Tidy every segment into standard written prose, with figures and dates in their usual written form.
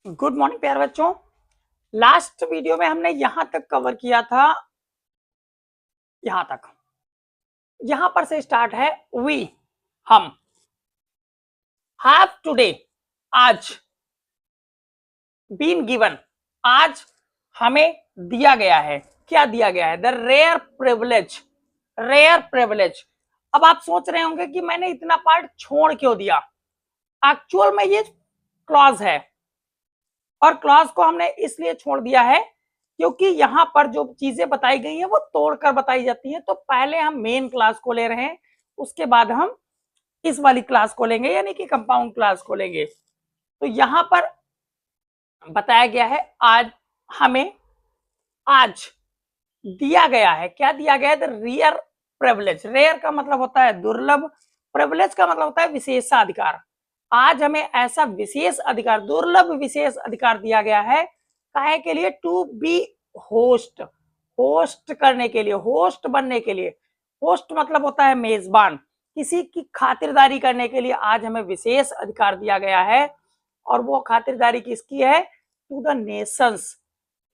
Good morning प्यारे बच्चों। Last video में हमने यहां तक कवर किया था, यहां तक। यहां पर से स्टार्ट है वी, हम। हैव टुडे, आज। बीन गिवन, आज हमें दिया गया है। क्या दिया गया है? The rare privilege, rare privilege. अब आप सोच रहे होंगे कि मैंने इतना पार्ट छोड़ क्यों दिया। एक्चुअल में ये क्लॉज है, और क्लॉज को हमने इसलिए छोड़ दिया है क्योंकि यहाँ पर जो चीजें बताई गई है वो तोड़कर बताई जाती है। तो पहले हम मेन क्लास को ले रहे हैं, उसके बाद हम इस वाली क्लास को लेंगे, यानी कि कंपाउंड क्लास को लेंगे। तो यहाँ पर बताया गया है आज हमें, आज दिया गया है। क्या दिया गया है? The rare privilege. रेयर का मतलब होता है दुर्लभ, प्रिविलेज का मतलब होता है विशेषाधिकार। आज हमें ऐसा विशेष अधिकार, दुर्लभ विशेष अधिकार दिया गया है। काहे के लिए? टू बी होस्ट, होस्ट करने के लिए, होस्ट बनने के लिए। होस्ट मतलब होता है मेजबान। किसी की खातिरदारी करने के लिए आज हमें विशेष अधिकार दिया गया है। और वो खातिरदारी किसकी है? टू द नेशंस,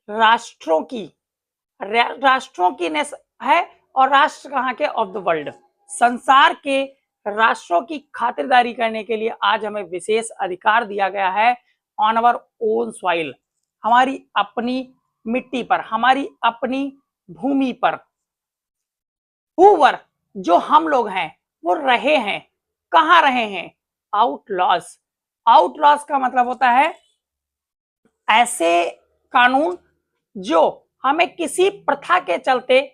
राष्ट्रों की। राष्ट्रों की है, और राष्ट्र कहाँ के? ऑफ द वर्ल्ड, संसार के राष्ट्रों की खातिरदारी करने के लिए आज हमें विशेष अधिकार दिया गया है। ऑन अवर ओन सॉइल, हमारी अपनी मिट्टी पर, हमारी अपनी भूमि पर। हुवर, जो हम लोग हैं, वो रहे हैं। कहाँ रहे हैं? आउटलॉज। आउटलॉज का मतलब होता है ऐसे कानून जो हमें किसी प्रथा के चलते,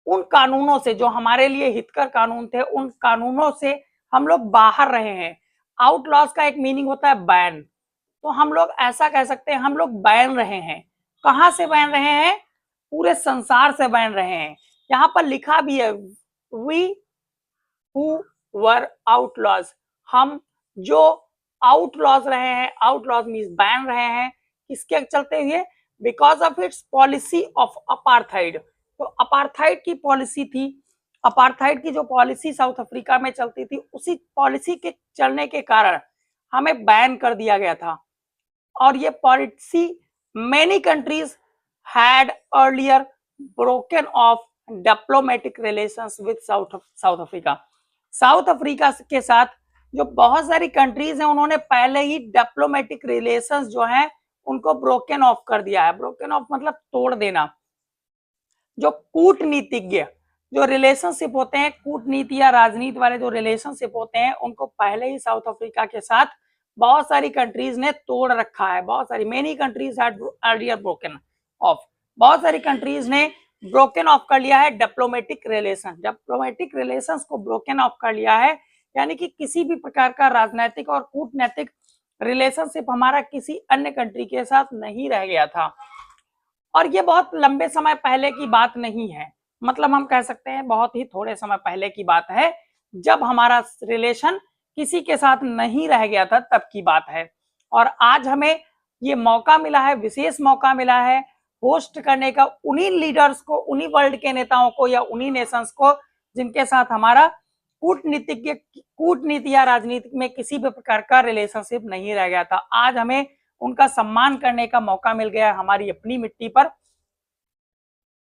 उन कानूनों से जो हमारे लिए हितकर कानून थे, उन कानूनों से हम लोग बाहर रहे हैं। आउटलॉज का एक मीनिंग होता है बैन। तो हम लोग ऐसा कह सकते हैं, हम लोग बैन रहे हैं। कहां से बैन रहे हैं? पूरे संसार से बैन रहे हैं। यहाँ पर लिखा भी है, वी हु वर आउटलॉज, हम जो आउटलॉज रहे हैं, आउटलॉज मीन्स बैन रहे हैं। किसके चलते हुए? Because of its policy of apartheid. तो अपार्थाइड की पॉलिसी थी, अपार्थाइड की जो पॉलिसी साउथ अफ्रीका में चलती थी, उसी पॉलिसी के चलने के कारण हमें बैन कर दिया गया था। और ये policy many countries had earlier broken of diplomatic relations with south Africa. South Africa के साथ जो बहुत सारी कंट्रीज हैं, उन्होंने पहले ही डिप्लोमेटिक रिलेशंस जो हैं उनको ब्रोकन ऑफ कर दिया है। ब्रोकन ऑफ मतलब तोड़ देना। जो कूटनीतिज्ञ जो रिलेशनशिप होते हैं, कूटनीति या राजनीति वाले जो रिलेशनशिप होते हैं, उनको पहले ही साउथ अफ्रीका के साथ बहुत सारी कंट्रीज ने तोड़ रखा है। बहुत सारी, many countries had earlier broken of, बहुत सारी कंट्रीज ने ब्रोकन ऑफ कर लिया है डिप्लोमेटिक रिलेशन। डिप्लोमेटिक रिलेशंस को ब्रोकन ऑफ कर लिया है, यानी कि किसी भी प्रकार का राजनीतिक और कूटनैतिक रिलेशनशिप हमारा किसी अन्य कंट्री के साथ नहीं रह गया था। और ये बहुत लंबे समय पहले की बात नहीं है, मतलब हम कह सकते हैं बहुत ही थोड़े समय पहले की बात है, जब हमारा रिलेशन किसी के साथ नहीं रह गया था, तब की बात है। और आज हमें ये मौका मिला है, विशेष मौका मिला है होस्ट करने का उन्हीं लीडर्स को, उन्हीं वर्ल्ड के नेताओं को या उन्हीं नेशंस को जिनके साथ हमारा कूटनीति या राजनीति में किसी भी प्रकार का रिलेशनशिप नहीं रह गया था। आज हमें उनका सम्मान करने का मौका मिल गया हमारी अपनी मिट्टी पर।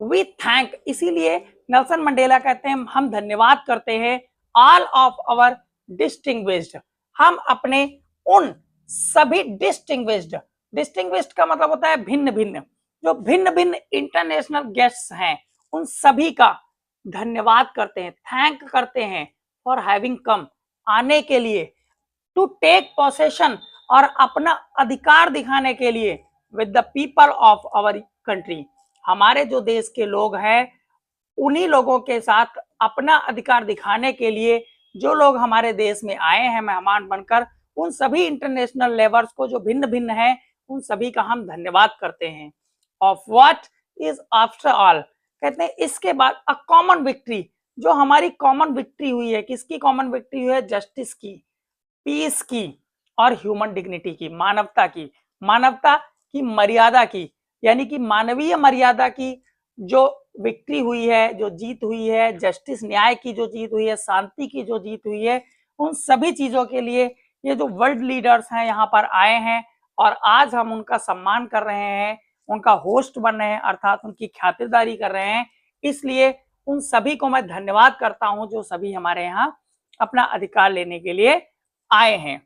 वी थैंक, इसीलिए नेल्सन मंडेला कहते हैं हम धन्यवाद करते हैं ऑल ऑफ आवर डिस्टिंग्विश्ड, हम अपने उन सभी डिस्टिंग्विश्ड, डिस्टिंग्विश्ड का मतलब होता है भिन्न भिन्न, जो भिन्न भिन्न इंटरनेशनल गेस्ट्स हैं, उन सभी का धन्यवाद करते हैं, थैंक करते हैं फॉर हैविंग कम, आने के लिए, टू टेक पोसेशन, और अपना अधिकार दिखाने के लिए, with the people of our country, हमारे जो देश के लोग हैं उन्हीं लोगों के साथ अपना अधिकार दिखाने के लिए जो लोग हमारे देश में आए हैं मेहमान बनकर, उन सभी इंटरनेशनल लेबर्स को जो भिन्न भिन्न है, उन सभी का हम धन्यवाद करते हैं। Of what is after all, कहते हैं इसके बाद अ कॉमन विक्ट्री, जो हमारी कॉमन विक्ट्री हुई है। किसकी कॉमन विक्ट्री हुई है? जस्टिस की, पीस की, और ह्यूमन डिग्निटी की, मानवता की, मानवता की मर्यादा की, यानी कि मानवीय मर्यादा की जो विक्ट्री हुई है, जो जीत हुई है, जस्टिस न्याय की जो जीत हुई है, शांति की जो जीत हुई है, उन सभी चीजों के लिए ये जो वर्ल्ड लीडर्स हैं यहाँ पर आए हैं और आज हम उनका सम्मान कर रहे हैं, उनका होस्ट बन रहे हैं, अर्थात उनकी खातिरदारी कर रहे हैं। इसलिए उन सभी को मैं धन्यवाद करता हूं जो सभी हमारे यहाँ अपना अधिकार लेने के लिए आए हैं।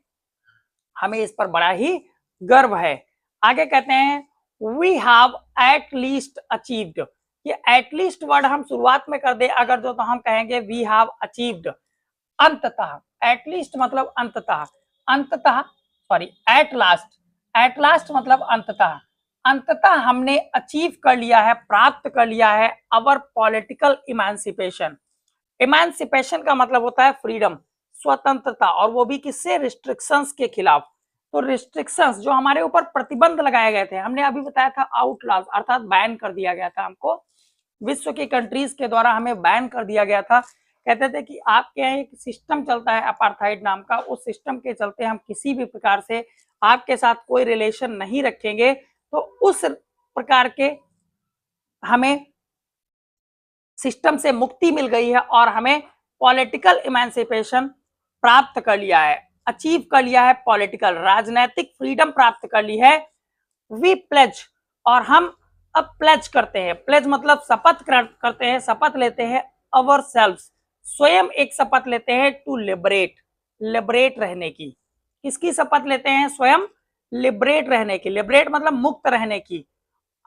हमें इस पर बड़ा ही गर्व है। आगे कहते हैं we have at least achieved. ये एट लीस्ट वर्ड हम शुरुआत में कर दे अगर जो, तो हम कहेंगे वी हैव अचीव्ड, अंततः। एट लीस्ट मतलब अंततः, अंततः सॉरी एट लास्ट मतलब अंततः, अंततः हमने अचीव कर लिया है, प्राप्त कर लिया है अवर पॉलिटिकल इमेंसिपेशन। इमेंसिपेशन का मतलब होता है फ्रीडम, स्वतंत्रता, और वो भी किससे? रिस्ट्रिक्शंस के खिलाफ। तो रिस्ट्रिक्शंस जो हमारे ऊपर प्रतिबंध लगाए गए थे, हमने अभी बताया था आउटलॉज अर्थात बैन कर दिया गया था हमको, विश्व की कंट्रीज के द्वारा हमें बैन कर दिया गया था। कहते थे कि आपके यहाँ एक सिस्टम चलता है अपार्थाइड नाम का, उस सिस्टम के चलते हम किसी भी प्रकार से आपके साथ कोई रिलेशन नहीं रखेंगे। तो उस प्रकार के हमें सिस्टम से मुक्ति मिल गई है और हमें पॉलिटिकल इमेंसिपेशन प्राप्त कर लिया है, अचीव कर लिया है, पॉलिटिकल राजनीतिक फ्रीडम प्राप्त कर ली है। वी प्लेज, और हम अब प्लेज करते हैं, प्लेज मतलब शपथ करते हैं, शपथ लेते हैं अवर सेल्व्स, स्वयं एक शपथ लेते हैं टू लिबरेट, लिबरेट रहने की। किसकी शपथ लेते हैं? स्वयं लिबरेट रहने की, लिबरेट मतलब मुक्त रहने की,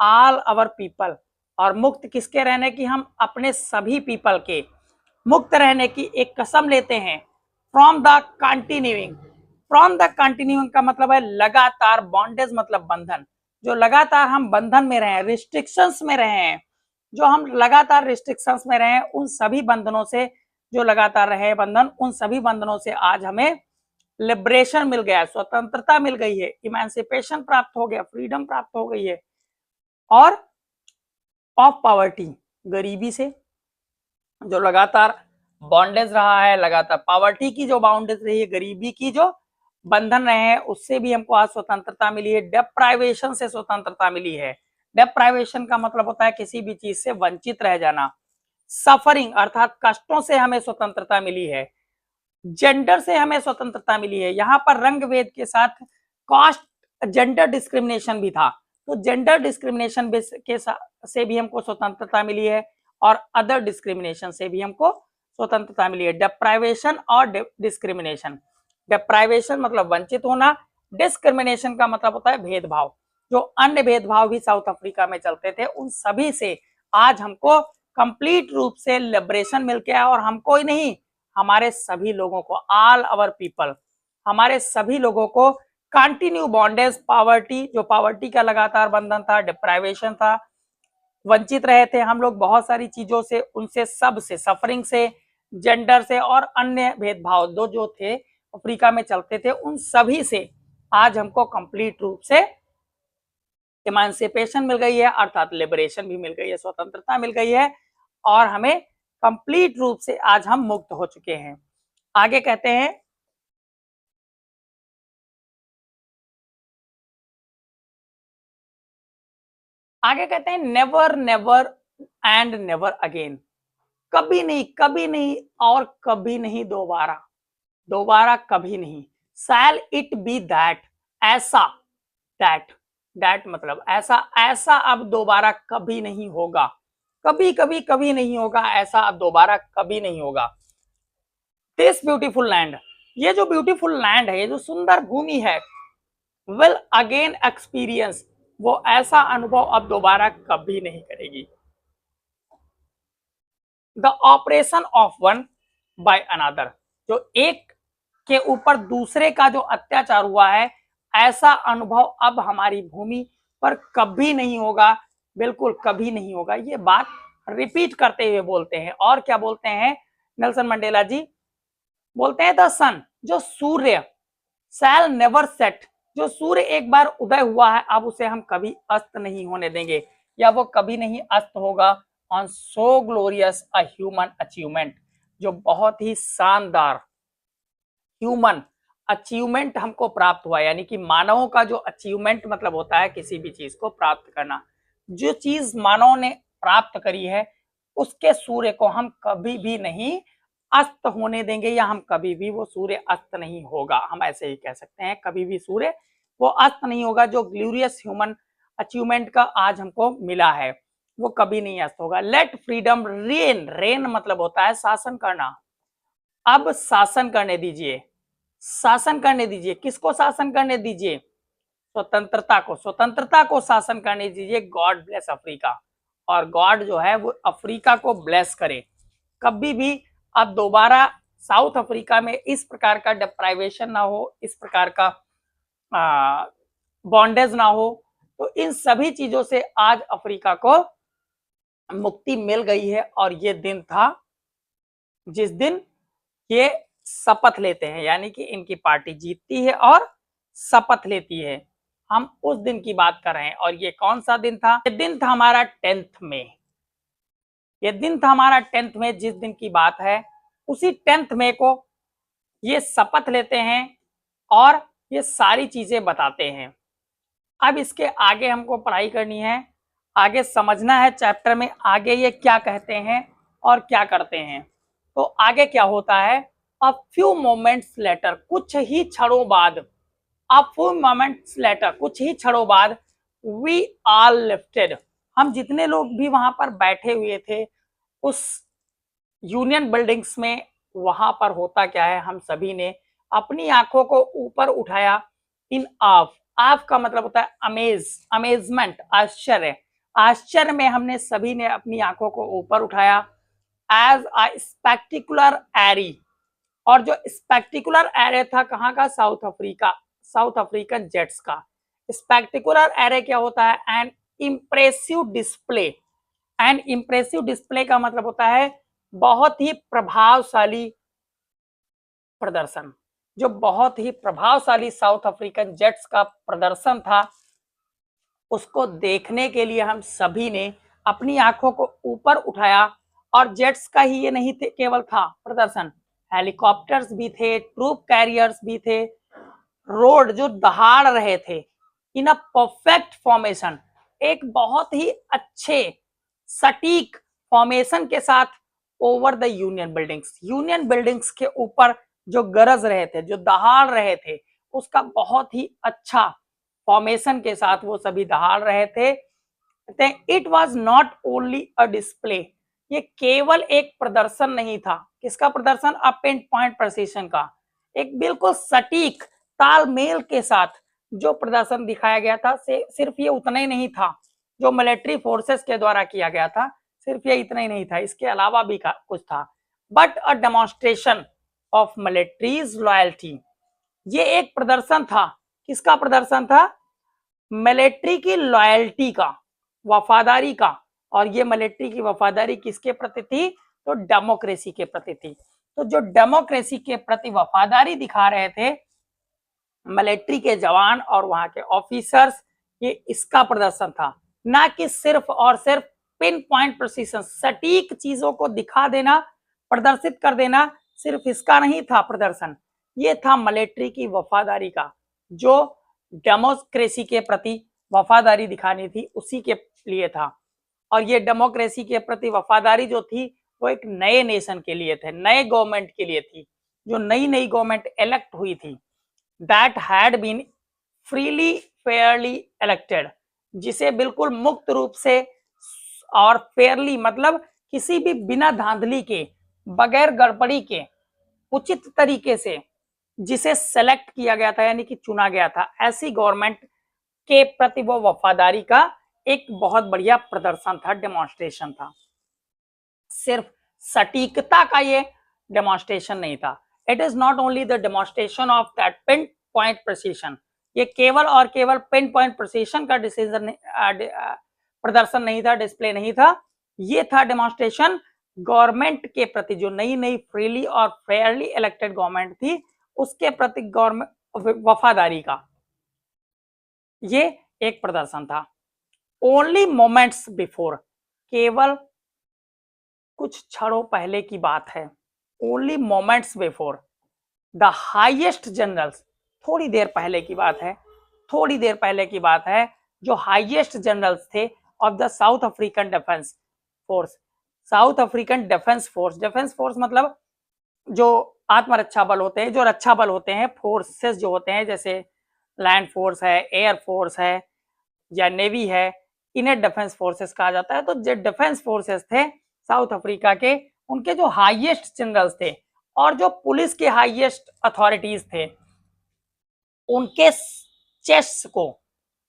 ऑल अवर पीपल, और मुक्त किसके रहने की? हम अपने सभी पीपल के मुक्त रहने की एक कसम लेते हैं। From the continuing, from the continuing का मतलब है लगातार, बॉन्डेज मतलब बंधन, जो लगातार हम बंधन में रहे, रिस्ट्रिक्शंस में रहे हैं, जो हम लगातार रिस्ट्रिक्शंस में रहे, उन सभी बंधनों से, जो लगातार रहे बंधन, उन सभी बंधनों से आज हमें लिबरेशन मिल गया, स्वतंत्रता मिल गई है, इमेंसिपेशन प्राप्त हो गया, फ्रीडम प्राप्त हो गई है। और ऑफ पॉवर्टी, गरीबी से जो लगातार बॉन्डेज रहा है, लगातार पॉवर्टी की जो बाउंडेज रही है, गरीबी की जो बंधन रहे हैं, उससे भी हमको आज स्वतंत्रता मिली है। डेप्राइवेशन से स्वतंत्रता मिली है। डेप्राइवेशन का मतलब होता है किसी भी चीज से वंचित रह जाना। सफरिंग अर्थात कष्टों से हमें स्वतंत्रता मिली है। जेंडर से हमें स्वतंत्रता मिली है। यहाँ पर रंग भेद के साथ कास्ट जेंडर डिस्क्रिमिनेशन भी था, तो जेंडर डिस्क्रिमिनेशन के से भी हमको स्वतंत्रता मिली है, और अदर डिस्क्रिमिनेशन से भी हमको स्वतंत्रता मिली है। डेप्राइवेशन और डिस्क्रिमिनेशन, डेप्राइवेशन मतलब वंचित होना, डिस्क्रिमिनेशन का मतलब होता है भेदभाव। जो अन्य भेदभाव भी साउथ अफ्रीका में चलते थे, उन सभी से आज हमको कंप्लीट रूप से लिबरेशन मिल गया, और हमको ही नहीं, हमारे सभी लोगों को, ऑल अवर पीपल, हमारे सभी लोगों को कंटिन्यू बॉन्डेज, पावर्टी, जो पावर्टी का लगातार बंधन था, डिप्राइवेशन था, वंचित रहे थे हम लोग बहुत सारी चीजों से, उनसे सब से, सफरिंग से, जेंडर से, और अन्य भेदभाव दो जो थे अफ्रीका में चलते थे, उन सभी से आज हमको कंप्लीट रूप से इमांसिपेशन मिल गई है, अर्थात लिबरेशन भी मिल गई है, स्वतंत्रता मिल गई है, और हमें कंप्लीट रूप से आज हम मुक्त हो चुके हैं। आगे कहते हैं never never and never again, कभी नहीं, कभी नहीं और कभी नहीं दोबारा, दोबारा कभी नहीं। शैल इट बी दैट, ऐसा, दैट, दैट मतलब ऐसा, ऐसा अब दोबारा कभी नहीं होगा, कभी कभी कभी नहीं होगा, ऐसा अब दोबारा कभी नहीं होगा। दिस ब्यूटीफुल लैंड, ये जो ब्यूटीफुल लैंड है, ये जो सुंदर भूमि है, विल अगेन एक्सपीरियंस, वो ऐसा अनुभव अब दोबारा कभी नहीं करेगी। The operation of one by another, जो एक के ऊपर दूसरे का जो अत्याचार हुआ है, ऐसा अनुभव अब हमारी भूमि पर कभी नहीं होगा, बिल्कुल कभी नहीं होगा। ये बात रिपीट करते हुए बोलते हैं, और क्या बोलते हैं नेल्सन मंडेला जी? बोलते हैं द सन, जो सूर्य, शैल नेवर सेट, जो सूर्य एक बार उदय हुआ है, अब उसे हम कभी अस्त नहीं होने देंगे, या वो कभी नहीं अस्त होगा। On so glorious a human achievement, जो बहुत ही शानदार ह्यूमन अचीवमेंट हमको प्राप्त हुआ, यानी कि मानवों का जो अचीवमेंट मतलब होता है किसी भी चीज को प्राप्त करना, जो चीज मानव ने प्राप्त करी है, उसके सूर्य को हम कभी भी नहीं अस्त होने देंगे, या हम कभी भी, वो सूर्य अस्त नहीं होगा, हम ऐसे ही कह सकते हैं, कभी भी सूर्य वो अस्त नहीं होगा। जो ग्लोरियस ह्यूमन अचीवमेंट का आज हमको मिला है वो कभी नहीं अस्त होगा। लेट फ्रीडम रेन, रेन मतलब होता है शासन करना। अब शासन करने दीजिए, शासन करने दीजिए। किसको शासन करने दीजिए? स्वतंत्रता को, स्वतंत्रता को शासन करने दीजिए। गॉड ब्लेस अफ्रीका, और गॉड जो है वो अफ्रीका को ब्लेस करे। कभी भी अब दोबारा साउथ अफ्रीका में इस प्रकार का डिप्राइवेशन ना हो, इस प्रकार का बॉन्डेज ना हो। तो इन सभी चीजों से आज अफ्रीका को मुक्ति मिल गई है। और ये दिन था जिस दिन ये शपथ लेते हैं, यानी कि इनकी पार्टी जीतती है और शपथ लेती है। हम उस दिन की बात कर रहे हैं। और ये कौन सा दिन था? ये दिन था हमारा 10th में। ये दिन था हमारा 10th में। जिस दिन की बात है उसी 10th में को ये शपथ लेते हैं और ये सारी चीजें बताते हैं। अब इसके आगे हमको पढ़ाई करनी है, आगे समझना है चैप्टर में आगे ये क्या कहते हैं और क्या करते हैं। तो आगे क्या होता है? अ फ्यू मोमेंट्स लेटर, कुछ ही क्षणों बाद, अ फ्यू मोमेंट्स लेटर, कुछ ही क्षणों बाद, वी ऑल लिफ्टेड, हम जितने लोग भी वहां पर बैठे हुए थे उस यूनियन बिल्डिंग्स में, वहां पर होता क्या है, हम सभी ने अपनी आंखों को ऊपर उठाया। इन ऑफ, ऑफ का मतलब होता है अमेज, अमेजमेंट, आश्चर्य। आश्चर्य में हमने सभी ने अपनी आंखों को ऊपर उठाया। एज अ स्पेक्टिकुलर एरी, और जो स्पेक्टिकुलर एरे था कहाँ का? South Africa, south African jets का। स्पेक्टिकुलर एरे क्या होता है? N impressive display. N impressive display का मतलब होता है बहुत ही प्रभावशाली प्रदर्शन। जो बहुत ही प्रभावशाली साउथ अफ्रीकन जेट्स का प्रदर्शन था, उसको देखने के लिए हम सभी ने अपनी आंखों को ऊपर उठाया। और जेट्स का ही ये नहीं थे केवल था प्रदर्शन, हेलीकॉप्टर्स भी थे, ट्रूप कैरियर्स भी थे, रोड जो दहाड़ रहे थे इन अ परफेक्ट फॉर्मेशन, एक बहुत ही अच्छे सटीक फॉर्मेशन के साथ over the union buildings, union buildings के ऊपर जो गरज रहे थे, जो दहाड़ रहे थे, उसका बहुत ही अच्छा फॉर्मेशन के साथ वो सभी दहाड़ रहे थे। It was not only a display, ये केवल एक प्रदर्शन नहीं था। किसका प्रदर्शन? अ पिन पॉइंट प्रिसिशन का, एक बिल्कुल सटीक तालमेल के साथ जो प्रदर्शन दिखाया गया था। सिर्फ ये उतना ही नहीं था जो मिलिट्री फोर्सेस के द्वारा किया गया था, सिर्फ ये इतना ही नहीं था, इसके अलावा भी कुछ था। But a demonstration of militaries loyalty, ये एक प्रदर्शन था। किसका प्रदर्शन था? मिलिट्री की लॉयल्टी का, वफादारी का। और ये मिलिट्री की वफादारी किसके प्रति थी? तो डेमोक्रेसी के प्रति थी। तो जो डेमोक्रेसी के प्रति वफादारी दिखा रहे थे मिलिट्री के जवान और वहां के ऑफिसर्स, ये इसका प्रदर्शन था। ना कि सिर्फ और सिर्फ पिन पॉइंट प्रिसिशन, सटीक चीजों को दिखा देना, प्रदर्शित कर देना, सिर्फ इसका नहीं था प्रदर्शन। ये था मिलिट्री की वफादारी का, जो डेमोक्रेसी के प्रति वफादारी दिखानी थी उसी के लिए था। और ये डेमोक्रेसी के प्रति वफादारी जो थी वो एक नए नेशन के लिए थे, नए गवर्नमेंट के लिए थी, जो नई नई गवर्नमेंट इलेक्ट हुई थी, that had been freely fairly elected, जिसे बिल्कुल मुक्त रूप से और फेयरली मतलब किसी भी बिना धांधली के, बगैर गड़बड़ी के, उचित तरीके से जिसे सेलेक्ट किया गया था, यानी कि चुना गया था, ऐसी गवर्नमेंट के प्रति वो वफादारी का एक बहुत बढ़िया प्रदर्शन था, डेमोन्स्ट्रेशन था। सिर्फ सटीकता का ये डेमोन्स्ट्रेशन नहीं था। It is not only the demonstration of that pin point precision, ये केवल और केवल पिन पॉइंट प्रिसिशन का डिसीजन प्रदर्शन नहीं था, डिस्प्ले नहीं था, ये था डेमोन्स्ट्रेशन गवर्नमेंट के प्रति, जो नई नई फ्रीली और फेयरली इलेक्टेड गवर्नमेंट थी उसके प्रति गवर्नमेंट वफादारी का ये एक प्रदर्शन था। ओनली मोमेंट्स बिफोर, केवल कुछ क्षणों पहले की बात है। Only moments before the highest generals, थोड़ी देर पहले की बात है, थोड़ी देर पहले की बात है, जो हाईएस्ट जनरल्स थे of the south African defence force, south African defence force, defence force मतलब जो आत्मरक्षा बल होते हैं, जो रक्षा बल होते हैं, फोर्सेस जो होते हैं, जैसे लैंड फोर्स है, एयर फोर्स है या नेवी है, इन्हें डिफेंस फोर्सेस कहा जाता है। तो जो डिफेंस फोर्सेस थे साउथ अफ्रीका के, उनके जो हाईएस्ट जनरल्स थे और जो पुलिस के हाईएस्ट अथॉरिटीज थे, उनके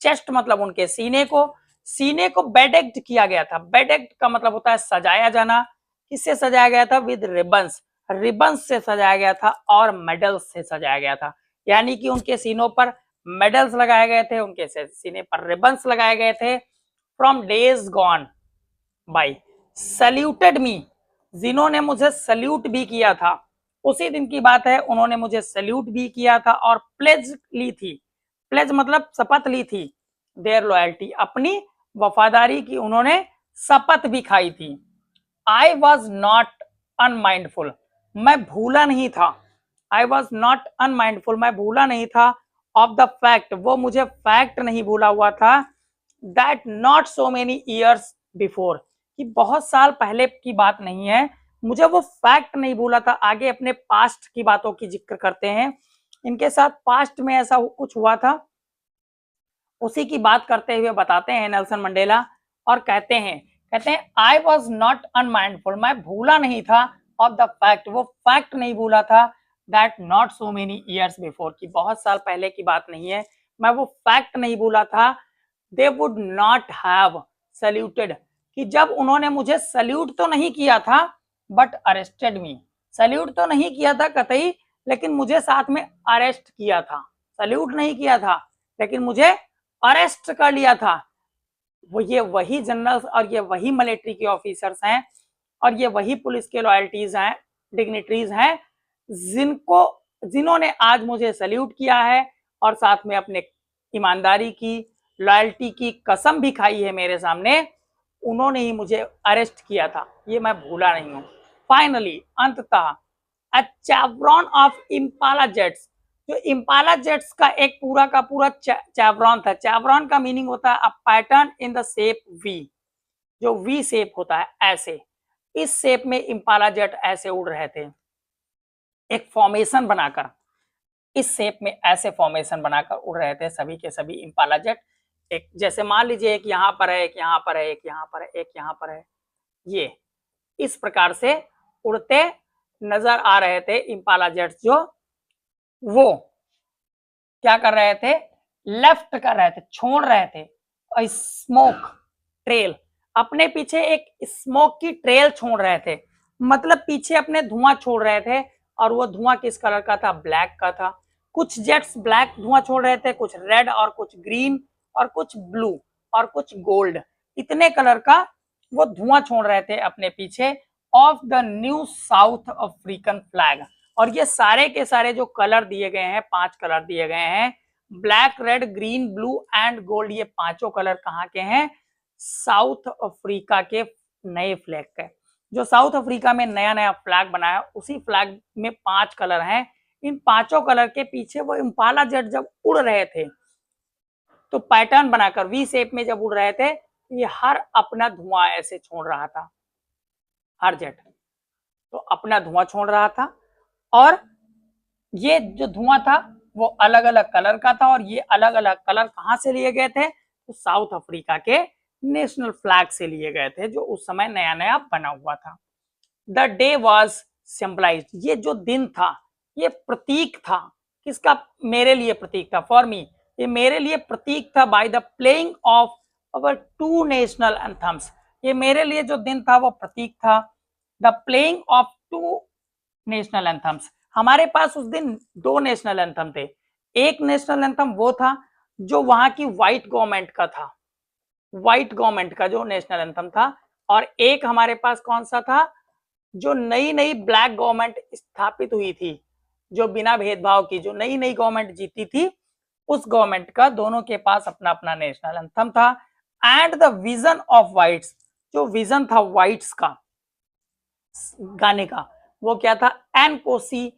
चेस्ट मतलब उनके सीने को बेड एक्ट किया गया था। बेड एक्ट का मतलब होता है सजाया जाना। किससे सजाया गया था? विद रिबन्स से सजाया गया था और मेडल्स से सजाया गया था। यानी कि उनके सीनों पर मेडल्स लगाए गए थे, उनके सीने पर रिबन्स लगाए गए थे। From days gone by saluted me, जिन्होंने मुझे सल्यूट भी किया था, उसी दिन की बात है, उन्होंने मुझे सल्यूट भी किया था और प्लेज ली थी। प्लेज मतलब शपथ ली थी। देयर लॉयल्टी, अपनी वफादारी की उन्होंने शपथ भी खाई थी। आई वॉज नॉट अनमाइंडफुल, मैं भूला नहीं था। आई वॉज नॉट अनमाइंडफुल, मैं भूला नहीं था। ऑफ द फैक्ट, वो मुझे फैक्ट नहीं भूला हुआ था। That not so many years before, कि बहुत साल पहले की बात नहीं है, मुझे वो फैक्ट नहीं भूला था। आगे अपने पास्ट की बातों की जिक्र करते हैं, इनके साथ पास्ट में ऐसा कुछ हुआ था, उसी की बात करते हुए बताते हैं नेल्सन मंडेला और कहते हैं आई वॉज नॉट अनमाइंडफुल, मैं भूला नहीं था। ऑफ द फैक्ट, वो फैक्ट नहीं भूला था। That not so many years before, की बहुत साल पहले की बात नहीं है, मैं वो फैक्ट नहीं भूला था। They would not have saluted, कि जब उन्होंने मुझे सल्यूट तो नहीं किया था, बट अरेस्टेड मी, सल्यूट तो नहीं किया था कतई, लेकिन मुझे साथ में अरेस्ट किया था। सल्यूट नहीं किया था, लेकिन मुझे अरेस्ट कर लिया था। वो ये वही जनरल्स और ये वही मिलिट्री के ऑफिसर्स हैं और ये वही पुलिस के लॉयल्टीज हैं, डिग्निटरीज हैं, जिन्होंने आज मुझे सल्यूट किया है और साथ में अपने ईमानदारी की, लॉयल्टी की कसम भी खाई है मेरे सामने। उन्होंने ही मुझे अरेस्ट किया था, ये मैं भूला नहीं हूं। फाइनली, अंततः, अ चैवरॉन ऑफ इम्पाला जेट्स, जो इम्पाला जेट्स का एक पूरा का पूरा चैवरॉन था। चैवरॉन का मीनिंग होता है a pattern in the shape V, जो वी शेप होता है ऐसे, इस शेप में इम्पाला जेट ऐसे उड़ रहे थे, एक फॉर्मेशन बनाकर, इस शेप में ऐसे फॉर्मेशन बनाकर उड़ रहे थे सभी के सभी इम्पाला जेट। एक जैसे मान लीजिए एक यहाँ पर है, एक यहाँ पर है, एक यहाँ पर है, एक यहाँ पर है, ये इस प्रकार से उड़ते नजर आ रहे थे इम्पाला जेट्स। जो वो क्या कर रहे थे? लेफ्ट कर रहे थे, छोड़ रहे थे स्मोक ट्रेल, अपने पीछे एक स्मोक की ट्रेल छोड़ रहे थे, मतलब पीछे अपने धुआं छोड़ रहे थे। और वो धुआं किस कलर का था? ब्लैक का था। कुछ जेट्स ब्लैक धुआं छोड़ रहे थे, कुछ रेड और कुछ ग्रीन और कुछ ब्लू और कुछ गोल्ड, इतने कलर का वो धुआं छोड़ रहे थे अपने पीछे of the new south African flag. और ये सारे के सारे जो कलर दिए गए हैं, 5 कलर दिए गए हैं, black, red, green, blue and gold, ये पांचों कलर कहाँ के हैं? साउथ अफ्रीका के नए फ्लैग के। जो साउथ अफ्रीका में नया नया फ्लैग बनाया, उसी फ्लैग में 5 कलर हैं। इन पांचों कलर के पीछे वो इम्पाला जेट जब उड़ रहे थे, तो पैटर्न बनाकर वी शेप में जब उड़ रहे थे, ये हर अपना धुआं ऐसे छोड़ रहा था, हर जेट तो अपना धुआं छोड़ रहा था। और ये जो धुआं था वो अलग अलग कलर का था, और ये अलग अलग कलर कहाँ से लिए गए थे? तो साउथ अफ्रीका के नेशनल फ्लैग से लिए गए थे, जो उस समय नया नया बना हुआ था। द डे वॉज सिंबलाइज्ड, ये जो दिन था ये प्रतीक था। किसका? मेरे लिए प्रतीक था, फॉर मी, ये मेरे लिए प्रतीक था। By the playing of our 2 national anthems, ये मेरे लिए जो दिन था वो प्रतीक था। The playing of 2 national anthems, हमारे पास उस दिन 2 नेशनल एंथम थे। एक नेशनल एंथम वो था जो वहां की व्हाइट गवर्नमेंट का था, व्हाइट गवर्नमेंट का जो नेशनल एंथम था, और एक हमारे पास कौन सा था? जो नई नई ब्लैक गवर्नमेंट स्थापित हुई थी, जो बिना भेदभाव की जो नई नई गवर्नमेंट जीती थी, उस गवर्नमेंट का दोनों के पास अपना अपना नेशनल एंथम था। And the vision of whites, जो विजन था व्हाइट्स का गाने का, वो क्या था? एनकोसी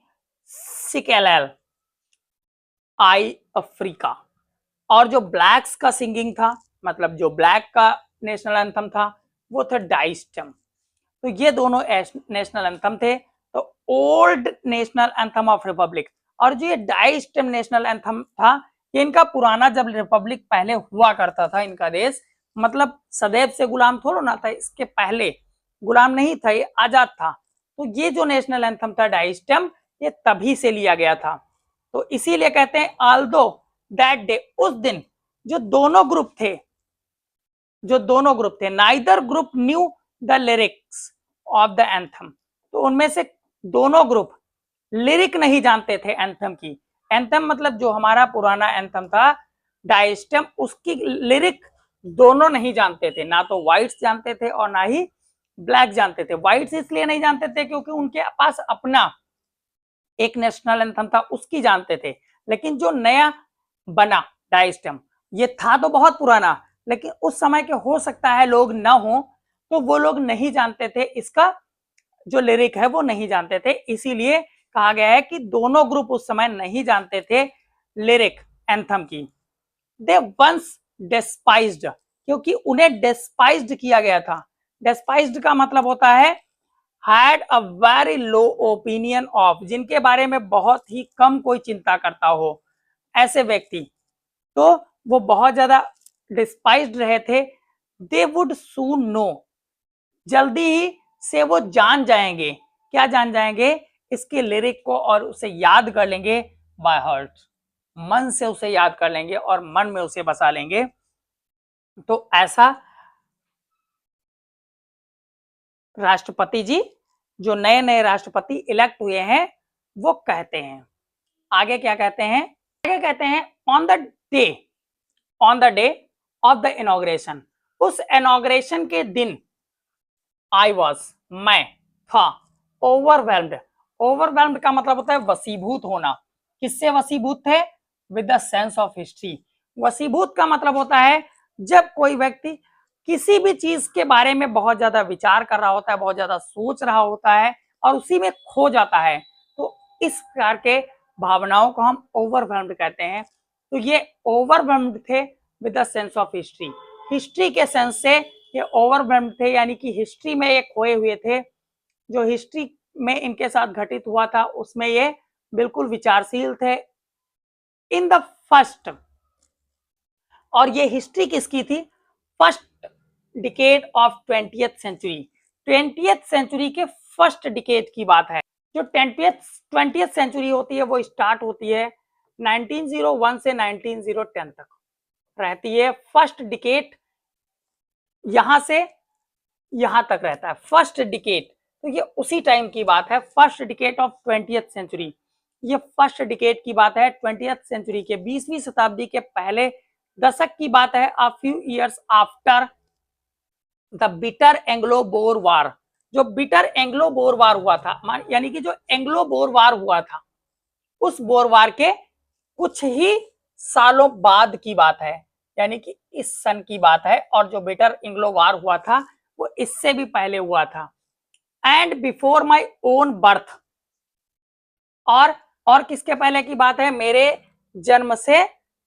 सिकेलेल आई अफ्रीका। और जो ब्लैक्स का सिंगिंग था, मतलब जो ब्लैक का नेशनल एंथम था, वो था डाइस्टम। तो ये दोनों नेशनल एंथम थे। तो old national anthem of Republic, और जो ये डाइस्टम नेशनल एंथम था, ये इनका पुराना, जब रिपब्लिक पहले हुआ करता था इनका देश, मतलब सदैव से गुलाम थोड़ा ना था, इसके पहले गुलाम नहीं था, ये आजाद था। तो ये जो नेशनल एंथम था डाई स्टेम, ये तभी से लिया गया था। तो इसीलिए कहते हैं ऑल्दो दैट डे, उस दिन जो दोनों ग्रुप थे neither group new the lyrics of the anthem, तो उनमें से दोनों ग्रुप लिरिक नहीं जानते थे एंथम की। एंथम मतलब जो हमारा पुराना एंथम था डाई स्टेम, उसकी लिरिक दोनों नहीं जानते थे, ना तो व्हाइट्स जानते थे और ना ही ब्लैक जानते थे। व्हाइट्स इसलिए नहीं जानते थे क्योंकि उनके पास अपना एक नेशनल एंथम था, उसकी जानते थे। लेकिन जो नया बना डाई स्टेम, ये था तो बहुत पुराना, लेकिन उस समय के हो सकता है लोग ना हो, तो वो लोग नहीं जानते थे, इसका जो लिरिक है वो नहीं जानते थे। इसीलिए कहा गया है कि दोनों ग्रुप उस समय नहीं जानते थे लिरिक एंथम की। दे वंस डेस्पाइज्ड, क्योंकि उन्हें डेस्पाइज्ड किया गया था। डेस्पाइज्ड का मतलब होता है had a very low opinion of, जिनके बारे में बहुत ही कम कोई चिंता करता हो, ऐसे व्यक्ति, तो वो बहुत ज्यादा डिस्पाइज्ड रहे थे। दे वुड सून नो, जल्दी ही से वो जान जाएंगे, क्या जान जाएंगे, इसके लिरिक को, और उसे याद कर लेंगे बाय हार्ट, मन से उसे याद कर लेंगे और मन में उसे बसा लेंगे। तो ऐसा राष्ट्रपति जी, जो नए नए राष्ट्रपति इलेक्ट हुए हैं, वो कहते हैं। आगे क्या कहते हैं, आगे कहते हैं on the day of the inauguration, उस इनॉग्रेशन के दिन आई वॉज, मैं था, ओवरवेल्म्ड, ओवरवेल्म्ड का मतलब होता है वसीभूत होना। किससे वसीभूत थे, with the sense of history. वसीभूत का मतलब होता है जब कोई व्यक्ति किसी भी चीज के बारे में बहुत ज्यादा विचार कर रहा होता है, बहुत ज्यादा सोच रहा होता है और उसी में खो जाता है, तो इस प्रकार के भावनाओं को हम ओवरवेल्म्ड कहते हैं। तो ये ओवरवेल्म्ड थे with the sense of history, history के सेंस से ये ओवरवेल्म्ड थे, यानी कि हिस्ट्री में ये खोए हुए थे। जो हिस्ट्री में इनके साथ घटित हुआ था उसमें ये बिल्कुल विचारशील थे। इन द फर्स्ट, और ये हिस्ट्री किसकी थी, first decade of 20th century, 20th century के फर्स्ट डिकेड की बात है। जो 20th सेंचुरी होती है वो स्टार्ट होती है 1901 से 1910 तक रहती है। फर्स्ट डिकेड यहां से यहां तक रहता है, फर्स्ट डिकेड, तो ये उसी टाइम की बात है, first decade of 20th century. ये फर्स्ट डिकेड की बात है 20th सेंचुरी के 20वीं शताब्दी के पहले दशक की बात है। A few years after the bitter Anglo Boer war, जो बिटर एंग्लो बोर वार हुआ था, यानी कि जो एंग्लो बोर वार हुआ था, उस बोर वार के कुछ ही सालों बाद की बात है, यानी कि इस सन की बात है। और जो बिटर एंग्लो वार हुआ था वो इससे भी पहले हुआ था। And before my own birth, और किसके पहले की बात है, मेरे जन्म से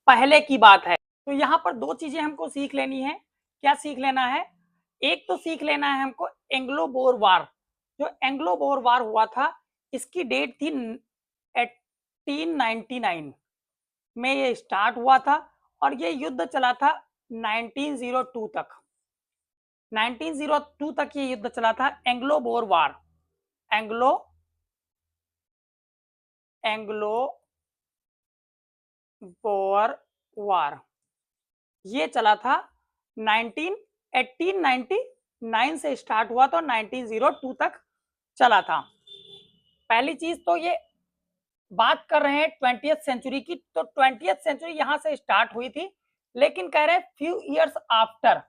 पहले की बात है। तो यहाँ पर दो चीजें हमको सीख लेनी है। क्या सीख लेना है, एक तो सीख लेना है हमको एंग्लो बोर वार, जो एंग्लो बोर वार हुआ था इसकी डेट थी 1899 में ये स्टार्ट हुआ था और ये युद्ध चला था 1902 तक, 1902 तक ये युद्ध चला था एंग्लो बोर वार, एंग्लो बोर वार ये चला था 1899 से स्टार्ट हुआ तो 1902 तक चला था। पहली चीज तो ये बात कर रहे हैं 20th सेंचुरी की, तो 20th सेंचुरी यहां से स्टार्ट हुई थी, लेकिन कह रहे हैं फ्यू इयर्स आफ्टर,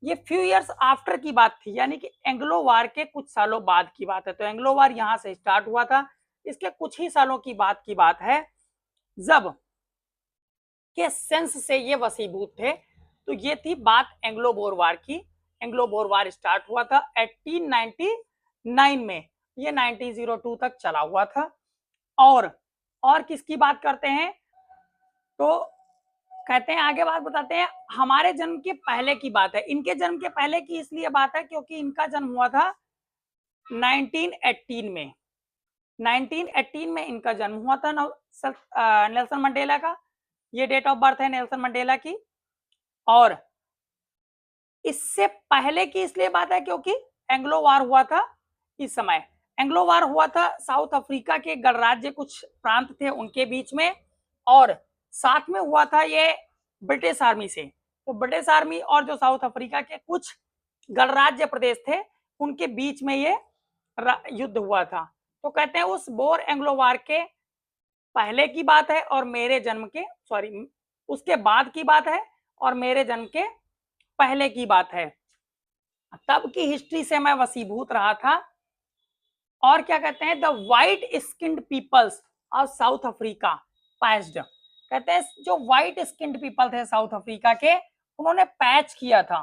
ये फ्यू इयर्स आफ्टर की बात थी, यानी कि एंग्लो वार के कुछ सालों बाद की बात है। तो एंग्लो वार यहां से स्टार्ट हुआ था, इसके कुछ ही सालों की बात है, जब के सेंस से ये वसीभूत थे। तो ये थी बात एंग्लो बोर वार की। एंग्लो बोर वार स्टार्ट हुआ था 1899 में, ये 1902 तक चला हुआ था। और किसकी बात करते हैं, तो कहते हैं आगे बात बताते हैं हमारे जन्म के पहले की बात है। इनके जन्म के पहले की इसलिए बात है क्योंकि इनका जन्म हुआ था 1918 में, 1918 में इनका जन्म हुआ था नेल्सन मंडेला का। ये डेट ऑफ बर्थ है नेल्सन मंडेला की। और इससे पहले की इसलिए बात है क्योंकि एंग्लो वार हुआ था इस समय। एंग्लो वार हुआ था साउथ अफ्रीका के गणराज्य कुछ प्रांत थे उनके बीच में, और साथ में हुआ था ये ब्रिटिश आर्मी से। तो ब्रिटिश आर्मी और जो साउथ अफ्रीका के कुछ गणराज्य प्रदेश थे उनके बीच में ये युद्ध हुआ था। तो कहते हैं उस बोर एंग्लो वार के पहले की बात है और मेरे जन्म के, सॉरी, उसके बाद की बात है और मेरे जन्म के पहले की बात है। तब की हिस्ट्री से मैं वशीभूत रहा था। और क्या कहते हैं, the white skinned peoples of South Africa patched, कहते हैं जो व्हाइट स्किन्ड पीपल थे साउथ अफ्रीका के, उन्होंने पैच किया था।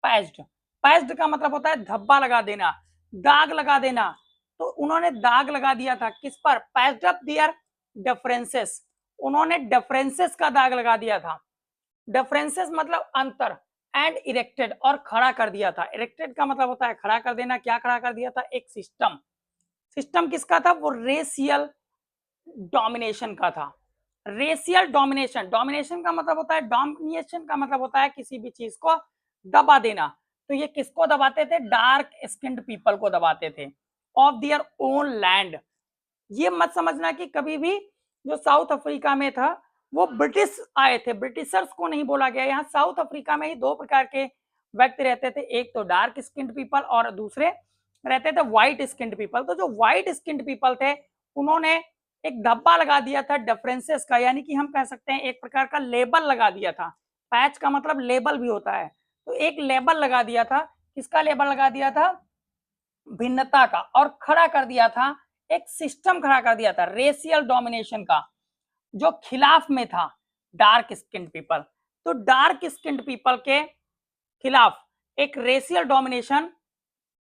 पैच्ड, पैच्ड का मतलब होता है धब्बा लगा देना, दाग लगा देना। तो उन्होंने दाग लगा दिया था किस पर, पैच्ड अप देयर डिफरेंसेस, उन्होंने डिफरेंसेस का दाग लगा दिया था। डिफरेंसेस मतलब अंतर, एंड इरेक्टेड, और खड़ा कर दिया था। इरेक्टेड का मतलब होता है खड़ा कर देना। क्या खड़ा कर दिया था, एक सिस्टम। सिस्टम किसका था, वो रेशियल डोमिनेशन का था। रेशियल डोमिनेशन, डोमिनेशन का मतलब होता है, डोमिनेशन का मतलब होता है किसी भी चीज को दबा देना। तो ये किसको दबाते थे, डार्क स्किन्ड पीपल को दबाते थे, ऑफ देयर ओन लैंड। ये मत समझना कि कभी भी जो साउथ अफ्रीका में था वो ब्रिटिश आए थे, ब्रिटिशर्स को नहीं बोला गया। यहाँ साउथ अफ्रीका में ही दो प्रकार के व्यक्ति रहते थे, एक तो डार्क स्किन्ड पीपल और दूसरे रहते थे व्हाइट स्किन्ड पीपल। तो जो व्हाइट स्किन्ड पीपल थे उन्होंने एक धब्बा लगा दिया था डिफरेंसेस का, यानी कि हम कह सकते हैं एक प्रकार का लेबल लगा दिया था। पैच का मतलब लेबल भी होता है, तो एक लेबल लगा दिया था। किसका लेबल लगा दिया था, भिन्नता का, और खड़ा कर दिया था, एक सिस्टम खड़ा कर दिया था रेशियल डोमिनेशन का, जो खिलाफ में था डार्क स्किन्ड पीपल। तो डार्क स्किन्ड पीपल के खिलाफ एक रेशियल डोमिनेशन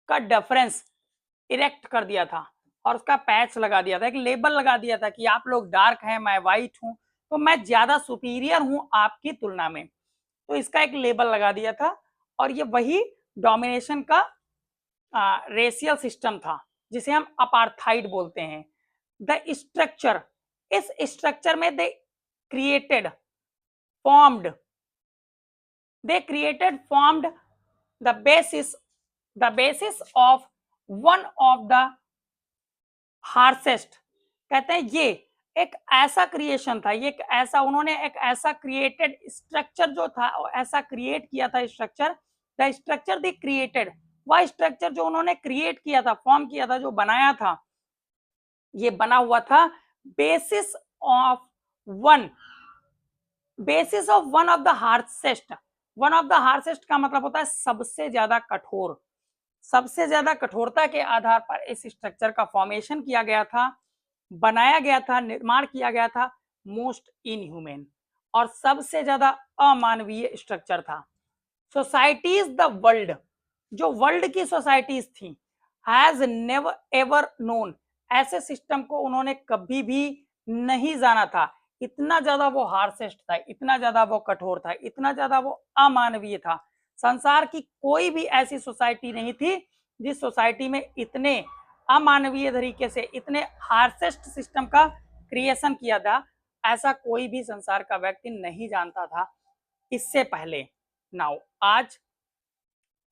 का डिफरेंस इरेक्ट कर दिया था और उसका पैच लगा दिया था, एक लेबल लगा दिया था कि आप लोग डार्क हैं, मैं व्हाइट हूं, तो मैं ज्यादा सुपीरियर हूं आपकी तुलना में। तो इसका एक लेबल लगा दिया था, और ये वही डोमिनेशन का रेशियल सिस्टम था जिसे हम अपार्थाइड बोलते हैं। द स्ट्रक्चर, इस स्ट्रक्चर में they created formed, they created formed the basis of one of the harshest, कहते हैं ये एक ऐसा क्रिएशन था, ये एक ऐसा, उन्होंने एक ऐसा क्रिएटेड स्ट्रक्चर जो था, ऐसा क्रिएट किया था structure. The structure they created, वह स्ट्रक्चर जो उन्होंने क्रिएट किया था, फॉर्म किया था, जो बनाया था, ये बना हुआ था basis of one, basis of one of the harshest. One of the harshest का मतलब होता है सबसे ज्यादा कठोर, सबसे ज्यादा कठोरता के आधार पर इस स्ट्रक्चर का फॉर्मेशन किया गया था, बनाया गया था, निर्माण किया गया था। मोस्ट इनह्यूमन, और सबसे ज्यादा अमानवीय स्ट्रक्चर था। सोसाइटीज द वर्ल्ड, जो वर्ल्ड की सोसाइटीज थी, हैज नेवर एवर नोन, ऐसे सिस्टम को उन्होंने कभी भी नहीं जाना था। इतना ज्यादा वो हार्सेस्ट था, इतना ज्यादा वो कठोर था, इतना ज्यादा वो अमानवीय था। संसार की कोई भी ऐसी सोसाइटी नहीं थी जिस सोसाइटी में इतने अमानवीय तरीके से, इतने हार्सेस्ट सिस्टम का क्रिएशन किया था। ऐसा कोई भी संसार का व्यक्ति नहीं जानता था इससे पहले। नाउ आज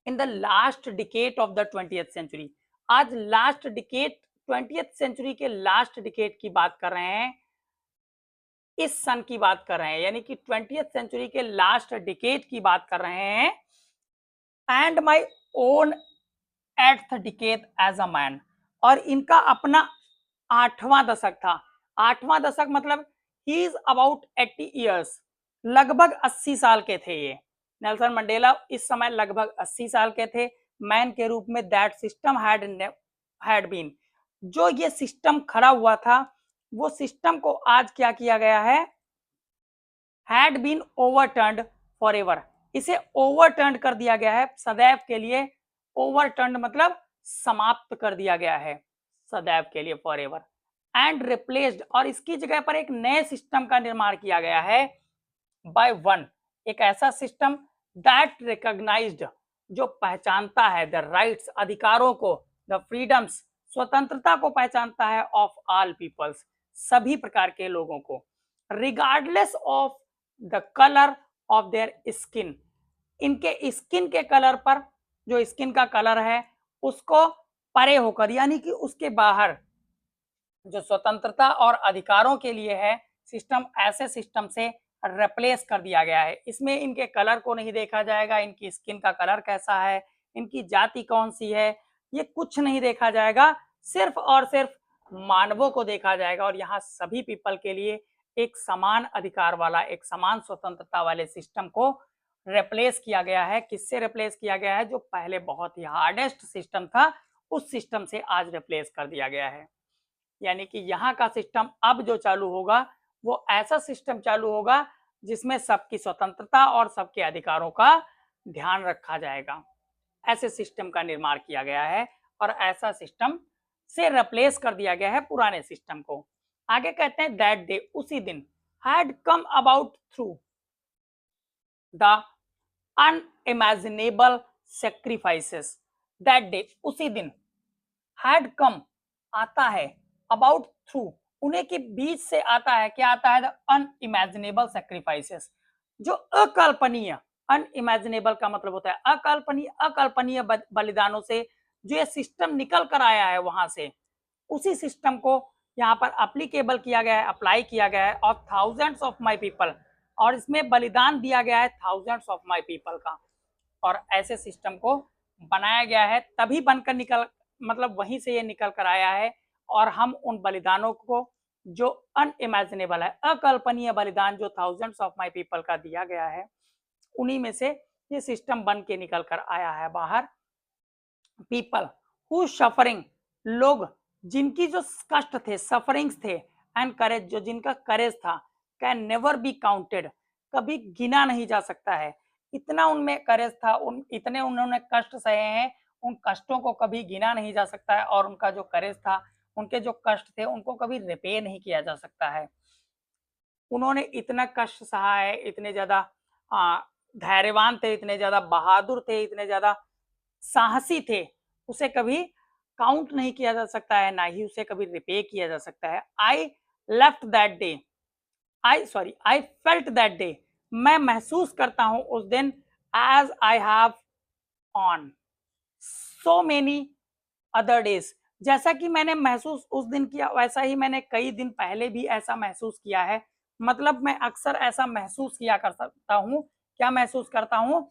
in the last decade of the 20th century, आज लास्ट डिकेड 20th सेंचुरी के लास्ट डिकेड की बात कर रहे हैं, इस सन की बात कर रहे हैं, यानी कि 20th सेंचुरी के लास्ट डिकेड की बात कर रहे हैं। And my own 8th decade as a man, और इनका अपना 8वां दशक था। 8वां दशक मतलब ही इज अबाउट 80 ईयर्स, लगभग 80 साल के थे ये। नेल्सन मंडेला इस समय लगभग 80 साल के थे मैन के रूप में। दैट सिस्टम हैड बीन, जो ये सिस्टम खड़ा हुआ था, वो सिस्टम को आज क्या किया गया है, हैड बीन ओवरटर्न्ड फॉरएवर, इसे ओवरटर्न कर दिया गया है सदैव के लिए। ओवरटर्न मतलब समाप्त कर दिया गया है सदैव के लिए, फॉरएवर। एंड रिप्लेस्ड, और इसकी जगह पर एक नए सिस्टम का निर्माण किया गया है बाय वन, एक ऐसा सिस्टम दैट रिकॉग्नाइज्ड, जो पहचानता है द राइट्स, अधिकारों को, द फ्रीडम्स, स्वतंत्रता को पहचानता है, ऑफ ऑल पीपल्स, सभी प्रकार के लोगों को, regardless of the colour of their skin, इनके स्किन के कलर पर, जो स्किन का कलर है उसको परे होकर, यानी कि उसके बाहर जो स्वतंत्रता और अधिकारों के लिए है सिस्टम, ऐसे सिस्टम से रिप्लेस कर दिया गया है। इसमें इनके कलर को नहीं देखा जाएगा, इनकी स्किन का कलर कैसा है, इनकी जाति कौन सी है, ये कुछ नहीं देखा जाएगा, सिर्फ और सिर्फ मानवों को देखा जाएगा। और यहाँ सभी पीपल के लिए एक समान अधिकार वाला, एक समान स्वतंत्रता वाले सिस्टम को रिप्लेस किया गया है। किससे रिप्लेस किया गया है? जो पहले बहुत ही हार्डेस्ट सिस्टम था उस सिस्टम से आज रिप्लेस कर दिया गया है। यानी कि यहाँ का सिस्टम अब जो चालू होगा वो ऐसा सिस्टम चालू होगा जिसमें सबकी स्वतंत्रता और सबके अधिकारों का ध्यान रखा जाएगा। ऐसे सिस्टम का निर्माण किया गया है और ऐसा सिस्टम से रिप्लेस कर दिया गया है पुराने सिस्टम को। आगे कहते हैं दैट डे, उसी दिन, had come about through the unimaginable sacrifices. That day, उसी दिन, हैड कम, आता है, अबाउट थ्रू, उन्हें के बीच से आता है, क्या आता है? द अनइमेजिनेबल सेक्रीफाइसेस, जो अकल्पनीय, अनइमेजिनेबल का मतलब होता है अकल्पनीय, अकल्पनीय बलिदानों से जो ये सिस्टम निकल कर आया है वहां से, उसी सिस्टम को यहाँ पर अप्लीकेबल किया गया है, अप्लाई किया गया है of thousands of my people, और इसमें बलिदान दिया गया है थाउजेंड्स ऑफ माई पीपल का। और ऐसे सिस्टम को बनाया गया है, तभी बनकर निकल, मतलब वहीं से ये निकल कर आया है। और हम उन बलिदानों को, जो अनइमेजिनेबल है, अकल्पनीय बलिदान जो थाउजेंड्स ऑफ माई पीपल का दिया गया है, उन्हीं में से ये सिस्टम बन के निकल कर आया है बाहर। पीपल हु सफरिंग, लोग जिनकी जो कष्ट थे, सफरिंग्स थे, एंड करेज, जो जिनका करेज था, कैन नेवर बी काउंटेड, कभी गिना नहीं जा सकता है। इतना उनमें करेज था, इतने उन्होंने कष्ट सहे हैं, उन कष्टों को कभी गिना नहीं जा सकता है। और उनका जो करेज था, उनके जो कष्ट थे, उनको कभी रिपे नहीं किया जा सकता है। उन्होंने इतना कष्ट सहा है, इतने ज्यादा धैर्यवान थे, इतने ज्यादा बहादुर थे, इतने ज्यादा साहसी थे, उसे कभी काउंट नहीं किया जा सकता है, ना ही उसे कभी रिपे किया जा सकता है। I left that day, I felt that day, मैं महसूस करता हूं उस दिन, as I have on so many other days, जैसा कि मैंने महसूस उस दिन किया, वैसा ही मैंने कई दिन पहले भी ऐसा महसूस किया है। मतलब मैं अक्सर ऐसा महसूस किया कर सकता हूँ, क्या महसूस करता हूँ?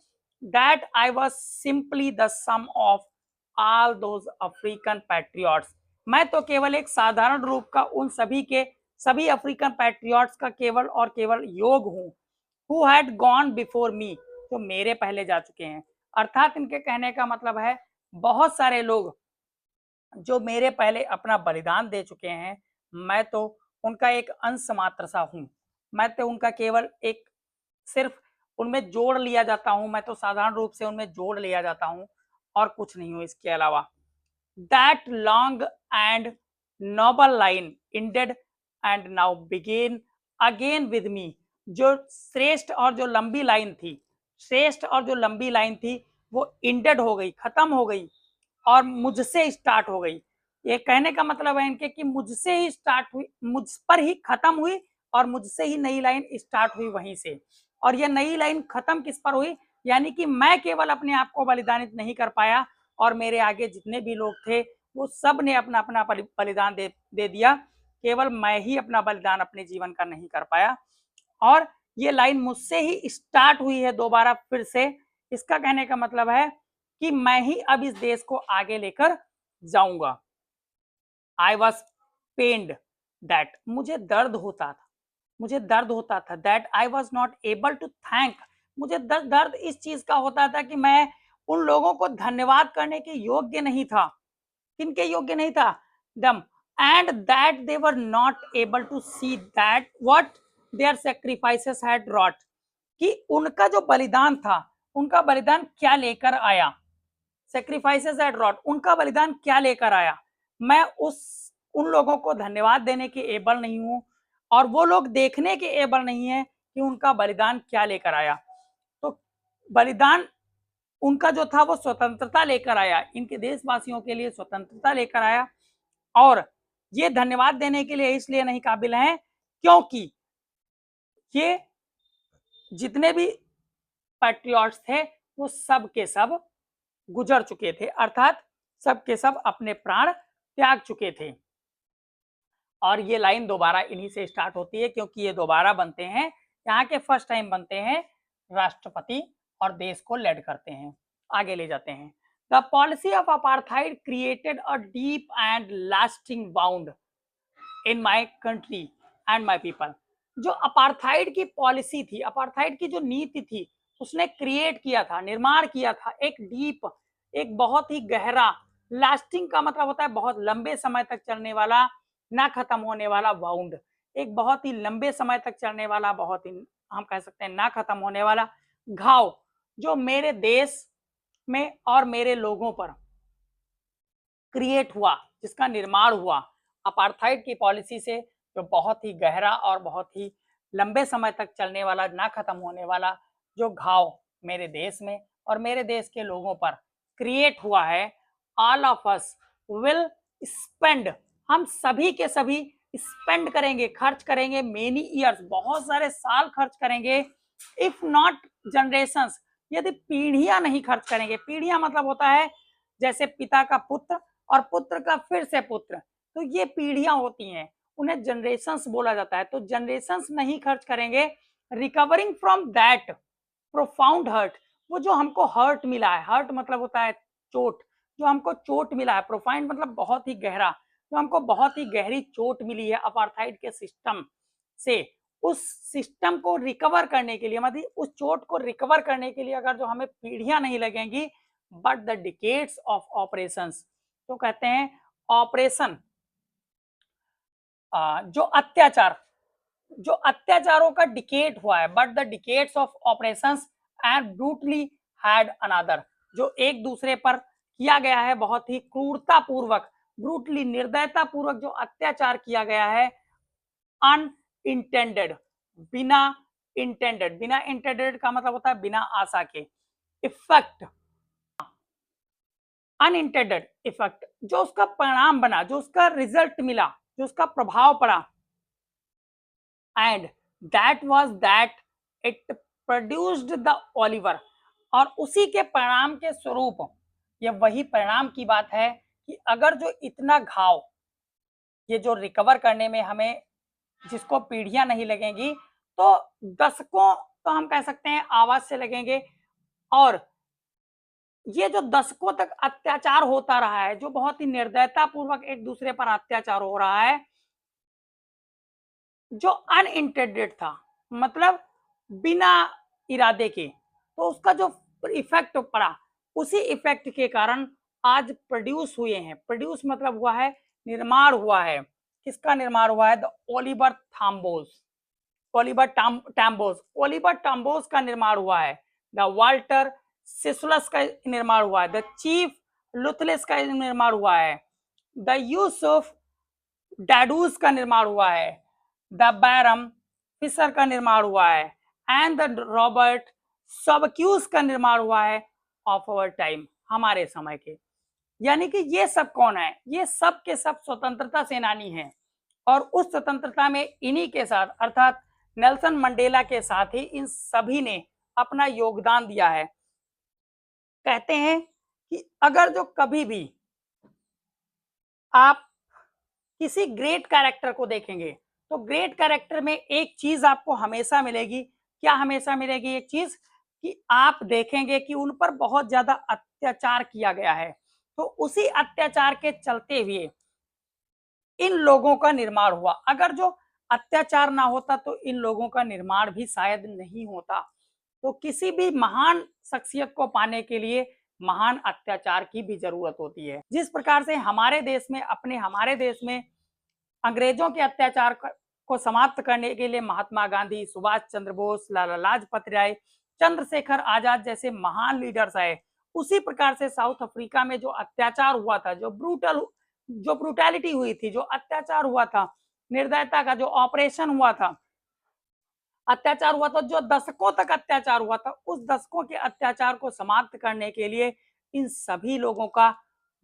That I was simply the sum of all those African patriots, मैं तो केवल एक साधारण रूप का उन सभी के, सभी अफ्रीकन पैट्रियट्स का केवल और केवल योग हूँ। Who had gone before me, जो मेरे पहले जा चुके हैं। अर्थात इनके कहने का मतलब है बहुत सारे लोग जो मेरे पहले अपना बलिदान दे चुके हैं, मैं तो उनका एक अंश मात्र सा हूँ, मैं तो उनका केवल एक, सिर्फ उनमें जोड़ लिया जाता हूँ, मैं तो साधारण रूप से उनमें जोड़ लिया जाता हूँ और कुछ नहीं हूँ इसके अलावा। That long and noble line ended and now begin again with me, जो श्रेष्ठ और जो लंबी लाइन थी, श्रेष्ठ और जो लंबी लाइन थी, वो इंडेड हो गई, खत्म हो गई और मुझसे स्टार्ट हो गई। ये कहने का मतलब है इनके कि मुझसे ही स्टार्ट हुई, मुझ पर ही खत्म हुई और मुझसे ही नई लाइन स्टार्ट हुई वहीं से। और ये नई लाइन खत्म किस पर हुई? यानी कि मैं केवल अपने आप को बलिदानित नहीं कर पाया और मेरे आगे जितने भी लोग थे वो सब ने अपना अपना बलिदान दे दिया, केवल मैं ही अपना बलिदान अपने जीवन का नहीं कर पाया। और ये लाइन मुझसे ही स्टार्ट हुई है दोबारा फिर से। इसका कहने का मतलब है कि मैं ही अब इस देश को आगे लेकर जाऊंगा। आई वॉज पेन्ड दैट, मुझे दर्द होता था, मुझे दर्द होता था। That I was not able to thank, मुझे दर्द इस चीज का होता था कि मैं उन लोगों को धन्यवाद करने के योग्य नहीं था। किनके योग्य नहीं था? दम। And that they were not able to see that what their sacrifices had wrought, कि उनका जो बलिदान था, उनका बलिदान क्या लेकर आया। सेक्रीफाइसेस एट रॉट, उनका बलिदान क्या लेकर आया। मैं उन लोगों को धन्यवाद देने के एबल नहीं हूँ और वो लोग देखने के एबल नहीं है कि उनका बलिदान क्या लेकर आया। तो बलिदान उनका जो था वो स्वतंत्रता लेकर आया, इनके देशवासियों के लिए स्वतंत्रता लेकर आया। और ये धन्यवाद देने के लिए इसलिए नहीं काबिल हैं क्योंकि ये जितने भी पैट्रियट्स थे वो सब के सब गुजर चुके थे, अर्थात सब के सब अपने प्राण त्याग चुके थे। और ये लाइन दोबारा इन्हीं से स्टार्ट होती है, क्योंकि ये दोबारा बनते हैं, यहाँ के फर्स्ट टाइम बनते हैं राष्ट्रपति और देश को लेड करते हैं, आगे ले जाते हैं। The policy of apartheid created a deep and lasting bound in my country and my people. जो अपार्थाइड की पॉलिसी थी, अपार्थाइड की जो नीति थी, उसने क्रिएट किया था, निर्माण किया था एक डीप, एक बहुत ही गहरा, लास्टिंग का मतलब होता है बहुत लंबे समय तक चलने वाला, ना खत्म होने वाला, बाउंड एक बहुत ही लंबे समय तक चलने वाला, बहुत ही हम कह सकते हैं ना खत्म होने वाला घाव, जो मेरे देश में और मेरे लोगों पर क्रिएट हुआ, जिसका निर्माण हुआ अपार्थाइड की पॉलिसी से, जो बहुत ही गहरा और बहुत ही लंबे समय तक चलने वाला, ना खत्म होने वाला जो घाव मेरे देश में और मेरे देश के लोगों पर क्रिएट हुआ है। All of us will spend, हम सभी के सभी स्पेंड करेंगे, खर्च करेंगे, मेनी ईयर्स, बहुत सारे साल खर्च करेंगे, इफ नॉट जनरेशंस, यदि पीढ़ियां नहीं खर्च करेंगे। पीढ़ियां मतलब होता है जैसे पिता का पुत्र और पुत्र का फिर से पुत्र, तो ये पीढ़ियां होती हैं, उन्हें जनरेशंस बोला जाता है। तो जनरेशंस नहीं खर्च करेंगे, recovering from that profound hurt, वो जो हमको हर्ट मिला है, हर्ट मतलब होता है चोट, जो हमको चोट मिला है, प्रोफाउंड मतलब बहुत ही गहरा, जो हमको बहुत ही गहरी चोट मिली है अपार्थाइड के सिस्टम से, उस सिस्टम को रिकवर करने के लिए, मतलब उस चोट को रिकवर करने के लिए अगर जो हमें पीढ़ियां नहीं लगेंगी, but the decades of operations, तो कहते हैं ऑपरेशन, जो अत्याचार, जो अत्याचारों का डिकेट हुआ है, but the decades of operations and brutally had another, जो एक दूसरे पर किया गया है बहुत ही क्रूरता पूर्वक, ब्रूटली निर्दयता पूर्वक जो अत्याचार किया गया है, अनइंटेंडेड, बिना इंटेंडेड, बिना इंटेंडेड का मतलब होता है बिना आशा के, इफेक्ट, अनइंटेंडेड इफेक्ट, जो उसका परिणाम बना, जो उसका रिजल्ट मिला, जो उसका प्रभाव पड़ा, and that was that it produced the Oliver, और उसी के परिणाम के स्वरूप, ये वही परिणाम की बात है कि अगर जो इतना घाव, ये जो रिकवर करने में हमें जिसको पीढ़ियां नहीं लगेंगी, तो दशकों, तो हम कह सकते हैं आवाज से लगेंगे, और ये जो दशकों तक अत्याचार होता रहा है, जो बहुत ही निर्दयता पूर्वक एक दूसरे पर अत्याचार हो रहा है, जो अनइंटेंडेड था, मतलब बिना इरादे के, तो उसका जो इफेक्ट पड़ा, उसी इफेक्ट के कारण आज प्रोड्यूस हुए हैं, प्रोड्यूस मतलब हुआ है निर्माण हुआ है, किसका निर्माण हुआ है, द ओलिवर थाम्बोज, ओलिवर टैम्बोज, ओलिवर टैम्बोज का निर्माण हुआ है, द वाल्टर सिसुलस का निर्माण हुआ है, द चीफ लुथलेस का निर्माण हुआ है, द यूसुफ डैडूस का निर्माण हुआ है, द बैरम फिशर का निर्माण हुआ है, एंड द रॉबर्ट सबक्यूज का निर्माण हुआ है ऑफ अवर टाइम, हमारे समय के। यानी कि ये सब कौन है, ये सब के सब स्वतंत्रता सेनानी हैं, और उस स्वतंत्रता में इन्हीं के साथ, अर्थात नेल्सन मंडेला के साथ ही इन सभी ने अपना योगदान दिया है। कहते हैं कि अगर जो कभी भी आप किसी ग्रेट कैरेक्टर को देखेंगे, तो ग्रेट कैरेक्टर में एक चीज आपको हमेशा मिलेगी, क्या हमेशा मिलेगी एक चीज, कि आप देखेंगे कि उन पर बहुत ज्यादा अत्याचार किया गया है, तो उसी अत्याचार के चलते हुए इन लोगों का निर्माण हुआ। अगर जो अत्याचार ना होता तो इन लोगों का निर्माण भी शायद नहीं होता। तो किसी भी महान शख्सियत को पाने के लिए महान अत्याचार की भी जरूरत होती है। जिस प्रकार से हमारे देश में, हमारे देश में अंग्रेजों के अत्याचार को समाप्त करने के लिए महात्मा गांधी, सुभाष चंद्र बोस, लाला लाजपत राय, चंद्रशेखर आजाद जैसे महान लीडर्स आए, उसी प्रकार से साउथ अफ्रीका में जो अत्याचार हुआ था, जो ब्रूटैलिटी हुई थी, जो अत्याचार हुआ था, निर्दयता का जो ऑपरेशन हुआ था, अत्याचार हुआ था, जो दशकों तक अत्याचार हुआ था, उस दशकों के अत्याचार को समाप्त करने के लिए इन सभी लोगों का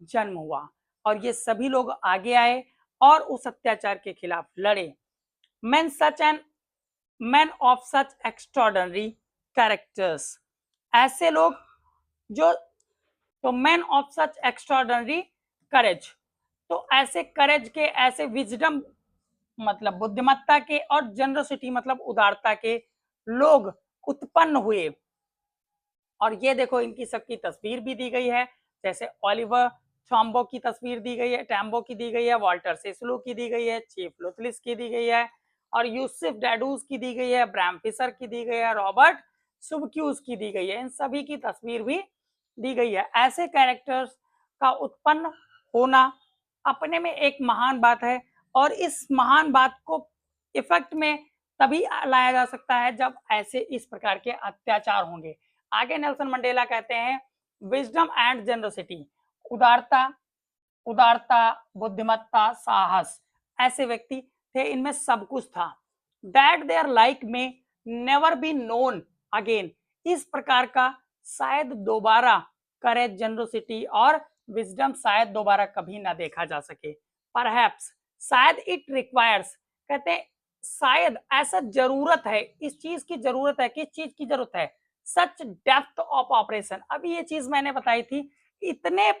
जन्म हुआ, और ये सभी लोग आगे आए और उस अत्याचार के खिलाफ लड़े। Men such an man of such extraordinary characters, ऐसे लोग जो, तो मैन ऑफ सच एक्स्ट्रॉर्डनरी करेज, तो ऐसे करेज के, ऐसे विजडम मतलब बुद्धिमत्ता के, और जनरसिटी मतलब उदारता के लोग उत्पन्न हुए। और ये देखो इनकी सबकी तस्वीर भी दी गई है, जैसे ओलिवर थॉम्बो की तस्वीर दी गई है, टैम्बो की दी गई है, वॉल्टर सेस्लू की दी गई है, चीफ लुथलिस की दी गई है, और यूसिफ डैडूज की दी गई है, ब्रैम फिशर की दी गई है, रॉबर्ट सुबक्यूज की दी गई है। इन सभी की तस्वीर भी दी गई है। ऐसे कैरेक्टर्स का उत्पन्न होना अपने में एक महान बात है, और इस महान बात को इफेक्ट में तभी लाया जा सकता है जब ऐसे इस प्रकार के अत्याचार होंगे। आगे नेल्सन मंडेला कहते हैं विजडम एंड जनरसिटी, उदारता, उदारता, बुद्धिमत्ता, साहस, ऐसे व्यक्ति थे, इनमें सब कुछ था। दैट देयर लाइक में नेवर बी नोन अगेन, इस प्रकार का शायद दोबारा करेज, जनरसिटी और विजडम शायद दोबारा कभी ना देखा जा सके। परहैप्स, शायद इट रिक्वायर्स, कहते हैं शायद ऐसा जरूरत है, इस चीज की जरूरत है, किस चीज की जरूरत है, सच डेप्थ ऑफ ऑपरेशन, अभी ये चीज मैंने बताई थी, इतने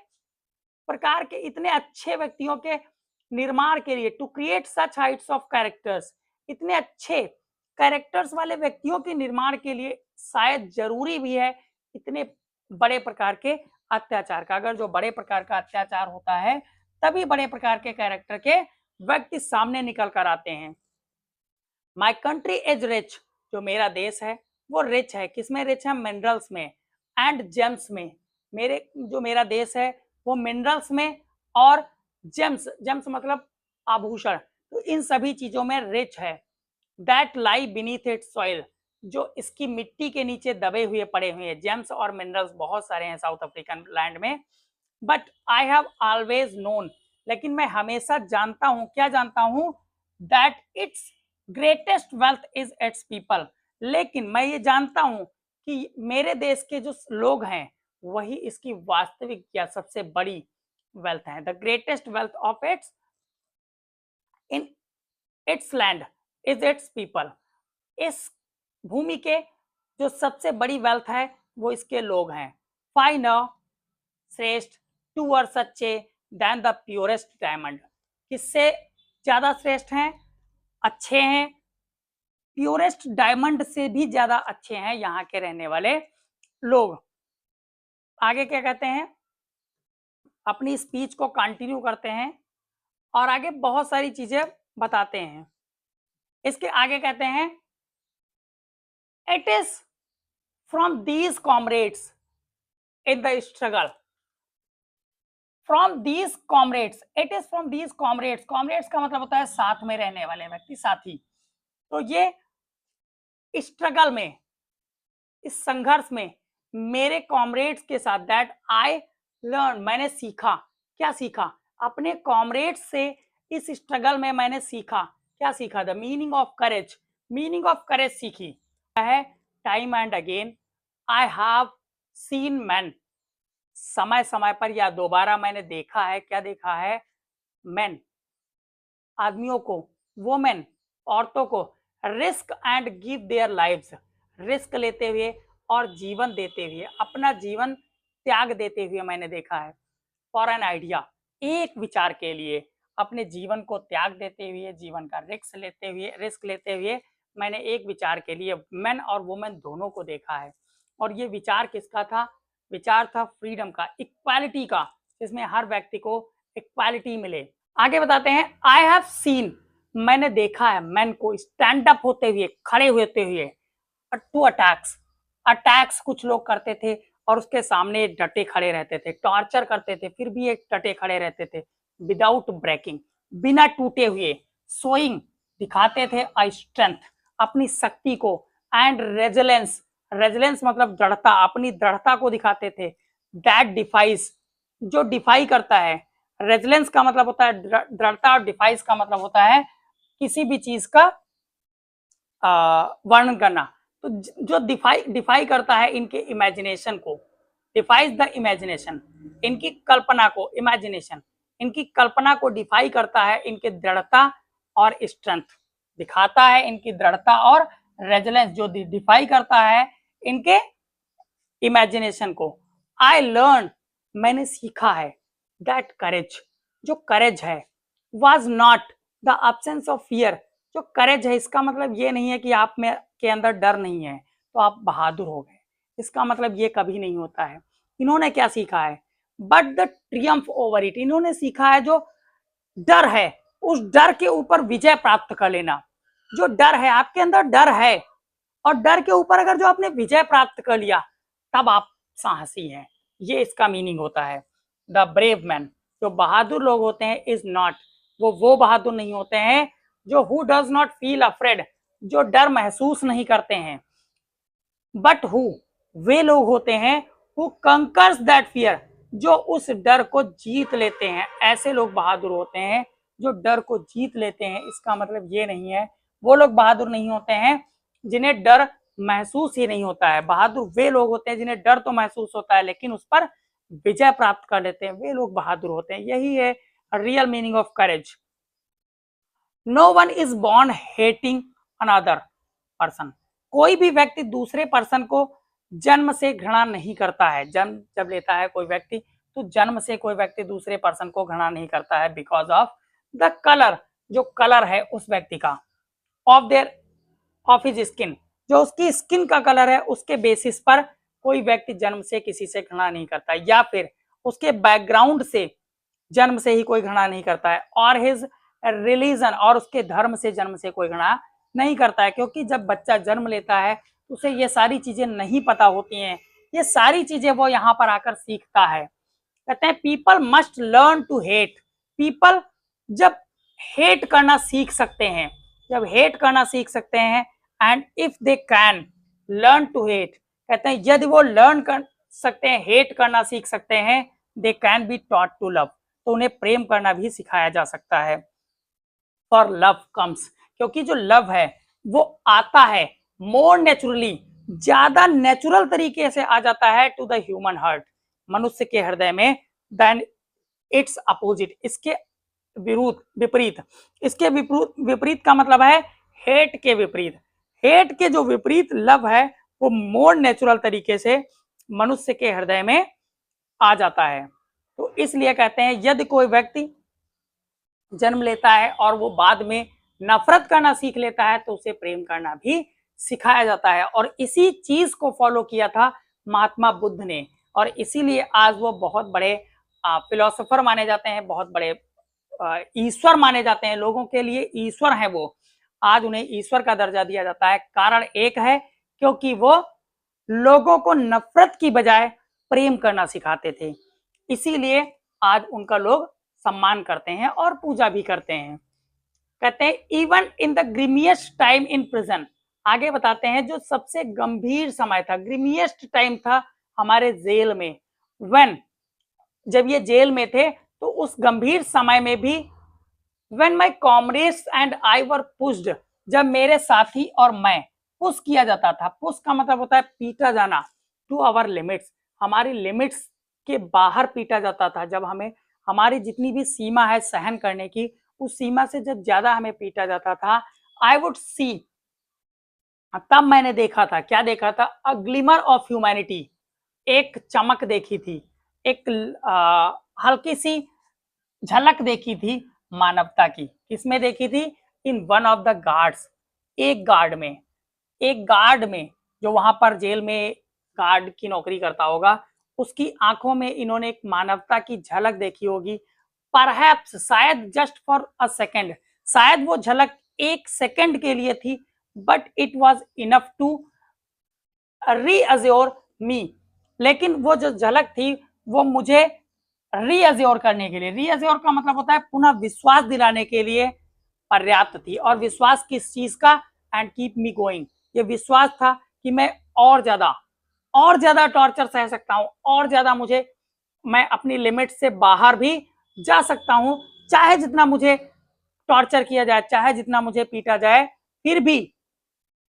प्रकार के, इतने अच्छे व्यक्तियों के निर्माण के लिए, to create such heights of characters, इतने अच्छे कैरेक्टर्स वाले व्यक्तियों के निर्माण के लिए शायद जरूरी भी है इतने बड़े प्रकार के अत्याचार का। अगर जो बड़े प्रकार का अत्याचार होता है तभी बड़े प्रकार के कैरेक्टर के व्यक्ति सामने निकल कर आते हैं। माई कंट्री इज रिच, जो मेरा देश है वो रिच है, किसमें रिच है, मिनरल्स में, एंड जेम्स में, मेरे जो मेरा देश है वो मिनरल्स में और जेम्स, जेम्स मतलब आभूषण, तो इन सभी चीजों में रिच है। That lie beneath it's soil, जो इसकी मिट्टी के नीचे दबे हुए पड़े हुए हैं। जेम्स और मिनरल्स बहुत सारे हैं साउथ अफ्रीकन लैंड में, but I have always known, लेकिन मैं हमेशा जानता हूं, क्या जानता हूं, that it's greatest wealth is it's people, लेकिन मैं ये जानता हूं कि मेरे देश के जो लोग हैं वही इसकी वास्तविक या सबसे बड़ी वेल्थ है। The greatest wealth of it's in its land is it's people, इस भूमि के जो सबसे बड़ी वेल्थ है वो इसके लोग हैं। फाइनर, श्रेष्ठ, टू और सच्चे, देन द प्योरेस्ट डायमंड, किससे ज्यादा श्रेष्ठ हैं, अच्छे हैं, प्योरेस्ट डायमंड से भी ज्यादा अच्छे हैं यहाँ के रहने वाले लोग। आगे क्या कहते हैं, अपनी स्पीच को कंटिन्यू करते हैं और आगे बहुत सारी चीजें बताते हैं। इसके आगे कहते हैं it is from these comrades in the struggle, from these comrades, it is from these comrades, comrades का मतलब होता है साथ में रहने वाले व्यक्ति, साथी, तो ये स्ट्रगल में, इस संघर्ष में मेरे कॉमरेड्स के साथ, दैट आई लर्न, मैंने सीखा, क्या सीखा, अपने कॉमरेड्स से इस स्ट्रगल में मैंने सीखा, क्या सीखा, the meaning of courage, meaning of करेज सीखी है। Time and again I have seen man, समय समय पर या दोबारा मैंने देखा है, क्या देखा है, मैन आदमियों को, वोमेन औरतों को, risk and give their lives, risk लेते हुए और जीवन देते हुए, अपना जीवन त्याग देते हुए मैंने देखा है। फॉर एन आइडिया, एक विचार के लिए अपने जीवन को त्याग देते हुए, जीवन का रिस्क लेते हुए मैंने एक विचार के लिए मेन और वुमेन दोनों को देखा है। और ये विचार किसका था, विचार था फ्रीडम का, इक्वालिटी का, जिसमें हर व्यक्ति को इक्वालिटी मिले। आगे बताते हैं आई हैव सीन, मैंने देखा है मैन को स्टैंड अप होते हुए, खड़े होते हुए, टू अटैक्स, अटैक्स कुछ लोग करते थे और उसके सामने डटे खड़े रहते थे, टॉर्चर करते थे फिर भी एक डटे खड़े रहते थे, विदाउट ब्रेकिंग, बिना टूटे हुए, शोइंग दिखाते थे अ स्ट्रेंथ, अपनी शक्ति को, एंड रेजिलेंस, रेजिलेंस मतलब दृढ़ता, अपनी दृढ़ता को दिखाते थे, दैट डिफाइज, जो डिफाई करता है, रेजिलेंस का मतलब होता है दृढ़ता और डिफाइज का मतलब होता है किसी भी चीज का वर्णन करना, तो जो डिफाई करता है इनके इमेजिनेशन को, डिफाइज द इमेजिनेशन, इनकी कल्पना को, इमेजिनेशन इनकी कल्पना को डिफाई करता है, इनके दृढ़ता और स्ट्रेंथ दिखाता है, इनकी दृढ़ता और रेजिलेंस जो डिफाई करता है इनके इमेजिनेशन को। आई लर्न, मैंने सीखा है, दैट करेज, जो करेज है, was not the absence of fear, जो करेज है इसका मतलब ये नहीं है कि आप में के अंदर डर नहीं है तो आप बहादुर हो गए, इसका मतलब ये कभी नहीं होता है। इन्होंने क्या सीखा है, but the Triumph over it, इन्होंने सीखा है जो डर है उस डर के ऊपर विजय प्राप्त कर लेना। जो डर है आपके अंदर डर है और डर के ऊपर अगर जो आपने विजय प्राप्त कर लिया तब आप साहसी हैं, ये इसका मीनिंग होता है। द ब्रेव मैन, जो बहादुर लोग होते हैं, इज नॉट, वो बहादुर नहीं होते हैं जो who does not feel afraid, जो डर महसूस नहीं करते हैं, बट हु, वे लोग होते हैं हु कंकर्स दैट फियर, जो उस डर को जीत लेते हैं। ऐसे लोग बहादुर होते हैं जो डर को जीत लेते हैं। इसका मतलब ये नहीं है वो लोग बहादुर नहीं होते हैं जिन्हें डर महसूस ही नहीं होता है। बहादुर वे लोग होते हैं जिन्हें डर तो महसूस होता है लेकिन उस पर विजय प्राप्त कर लेते हैं, वे लोग बहादुर होते हैं। यही है real meaning of courage. No one is born hating another person, कोई भी व्यक्ति दूसरे पर्सन को जन्म से घृणा नहीं करता है। जन्म जब लेता है कोई व्यक्ति तो जन्म से कोई व्यक्ति दूसरे पर्सन को घृणा नहीं करता है, बिकॉज ऑफ द कलर, जो कलर है उस व्यक्ति का, of their of his skin, जो उसकी स्किन का कलर है उसके बेसिस पर कोई व्यक्ति जन्म से किसी से घृणा नहीं करता, या फिर उसके बैकग्राउंड से जन्म से ही कोई घृणा नहीं करता है, और हिज रिलीजन, और उसके धर्म से जन्म से कोई घृणा नहीं करता है। क्योंकि जब बच्चा जन्म लेता है तो उसे ये सारी चीजें नहीं पता होती हैं, ये सारी चीजें वो यहाँ पर आकर सीखता है। कहते हैं people must learn to hate, people जब हेट करना सीख सकते हैं, जब हेट करना सीख सकते हैं, and if they can learn to hate, कहते हैं यदि वो लर्न कर सकते हैं, हेट करना सीख सकते हैं, they can be taught to love, तो उन्हें प्रेम करना भी सिखाया जा सकता है। फॉर लव कम्स, क्योंकि जो लव है वो आता है मोर नेचुरली, ज्यादा नेचुरल तरीके से आ जाता है टू द ह्यूमन हार्ट, मनुष्य के हृदय में, देन इट्स अपोजिट, इसके विपरीत, इसके विपरीत का मतलब है हेट के विपरीत, हेट के जो विपरीत लव है वो मोर नेचुरल तरीके से मनुष्य के हृदय में आ जाता है। तो इसलिए कहते हैं यदि कोई व्यक्ति जन्म लेता है और वो बाद में नफरत करना सीख लेता है तो उसे प्रेम करना भी सिखाया जाता है। और इसी चीज को फॉलो किया था महात्मा बुद्ध ने, और इसीलिए आज वो बहुत बड़े फिलोसोफर माने जाते हैं, बहुत बड़े ईश्वर माने जाते हैं, लोगों के लिए ईश्वर हैं वो, आज उन्हें ईश्वर का दर्जा दिया जाता है। कारण एक है क्योंकि वो लोगों को नफरत की बजाय प्रेम करना सिखाते थे, इसीलिए आज उनका लोग सम्मान करते हैं और पूजा भी करते हैं। कहते हैं even in the grimmest time in prison, आगे बताते हैं जो सबसे गंभीर समय था, ग्रीमियस्ट टाइम था हमारे जेल में, व्हेन, जब ये जेल में थे तो उस गंभीर समय में भी, when my comrades and I were pushed, जब मेरे साथी और मैं पुश किया जाता था, पुश का मतलब होता है पीटा जाना, टू आवर लिमिट्स, हमारी लिमिट्स के बाहर पीटा जाता था, जब हमें हमारी जितनी भी सीमा है सहन करने की उस सीमा से जब ज्यादा हमें पीटा जाता था, आई वुड सी, तब मैंने देखा था, क्या देखा था, अ ग्लिमर ऑफ ह्यूमैनिटी, एक चमक देखी थी, एक हल्की सी झलक देखी थी मानवता की। किसमें देखी थी, in one of the guards, एक गार्ड में, एक गार्ड में जो वहां पर जेल में गार्ड की नौकरी करता होगा, उसकी आंखों में इन्होंने एक मानवता की झलक देखी होगी। परहैप्स, शायद जस्ट फॉर अ सेकेंड, शायद वो झलक एक सेकेंड के लिए थी, but it was enough to reassure me, लेकिन वो जो झलक थी वो मुझे रीअज्योर करने के लिए, रीअज्योर का मतलब होता है पुनः विश्वास दिलाने के लिए पर्याप्त थी। और विश्वास किस चीज का, एंड कीप मी गोइंग, ये विश्वास था कि मैं और ज्यादा टॉर्चर सह सकता हूँ, और ज्यादा मैं अपनी लिमिट से बाहर भी जा सकता हूँ, चाहे जितना मुझे टॉर्चर किया जाए, चाहे जितना मुझे पीटा जाए, फिर भी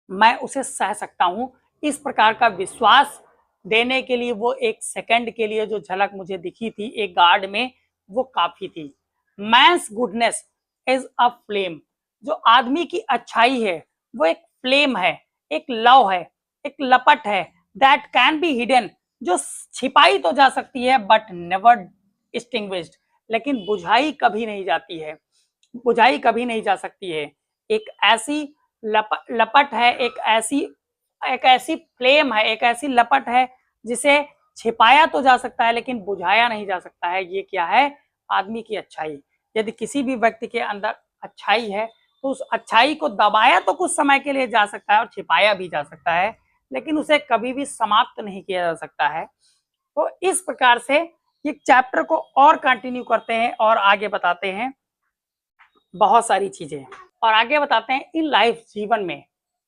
मैं उसे सह सकता हूँ। इस प्रकार का विश्वास देने के लिए वो एक सेकंड के लिए जो झलक मुझे दिखी थी एक गार्ड में, वो काफी थी। Man's goodness is a flame, जो आदमी की अच्छाई है वो एक फ्लेम है, एक लव है, एक लपट है, दैट कैन बी हिडन, जो छिपाई तो जा सकती है बट नेवर एक्सटिंग्विश्ड, लेकिन बुझाई कभी नहीं जाती है, बुझाई कभी नहीं जा सकती है। एक ऐसी लपट है, एक ऐसी फ्लेम है, एक ऐसी लपट है जिसे छिपाया तो जा सकता है लेकिन बुझाया नहीं जा सकता है। ये क्या है? आदमी की अच्छाई। यदि किसी भी व्यक्ति के अंदर अच्छाई है तो उस अच्छाई को दबाया तो कुछ समय के लिए जा सकता है और छिपाया भी जा सकता है, लेकिन उसे कभी भी समाप्त नहीं किया जा सकता है। तो इस प्रकार से ये चैप्टर को और कंटिन्यू करते हैं और आगे बताते हैं बहुत सारी चीजें, और आगे बताते हैं इन लाइफ, जीवन में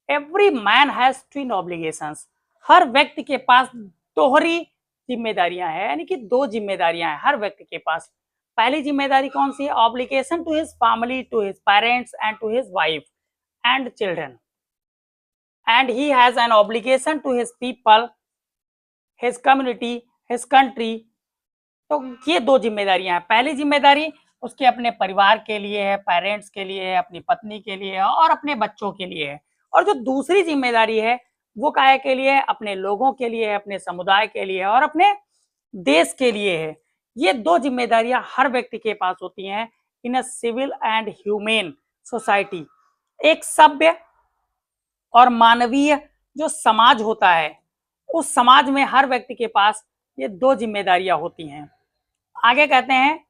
every man has twin obligations, हर व्यक्ति के पास दोहरी जिम्मेदारियां हैं, यानी कि दो जिम्मेदारियां हैं हर व्यक्ति के पास। पहली जिम्मेदारी कौन सी है? Obligation to his family, to his parents and to his wife and children, and he has an obligation to his people, his community, his country. तो ये दो जिम्मेदारियां हैं। पहली जिम्मेदारी उसके अपने परिवार के लिए है, पेरेंट्स के लिए है, अपनी पत्नी के लिए है और अपने बच्चों के लिए है। और जो दूसरी जिम्मेदारी है वो काहे के लिए है? अपने लोगों के लिए है, अपने समुदाय के लिए है और अपने देश के लिए है। ये दो जिम्मेदारियां हर व्यक्ति के पास होती हैं in a civil and humane society. एक सभ्य और मानवीय जो समाज होता है, उस समाज में हर व्यक्ति के पास ये दो जिम्मेदारियां होती हैं। आगे कहते हैं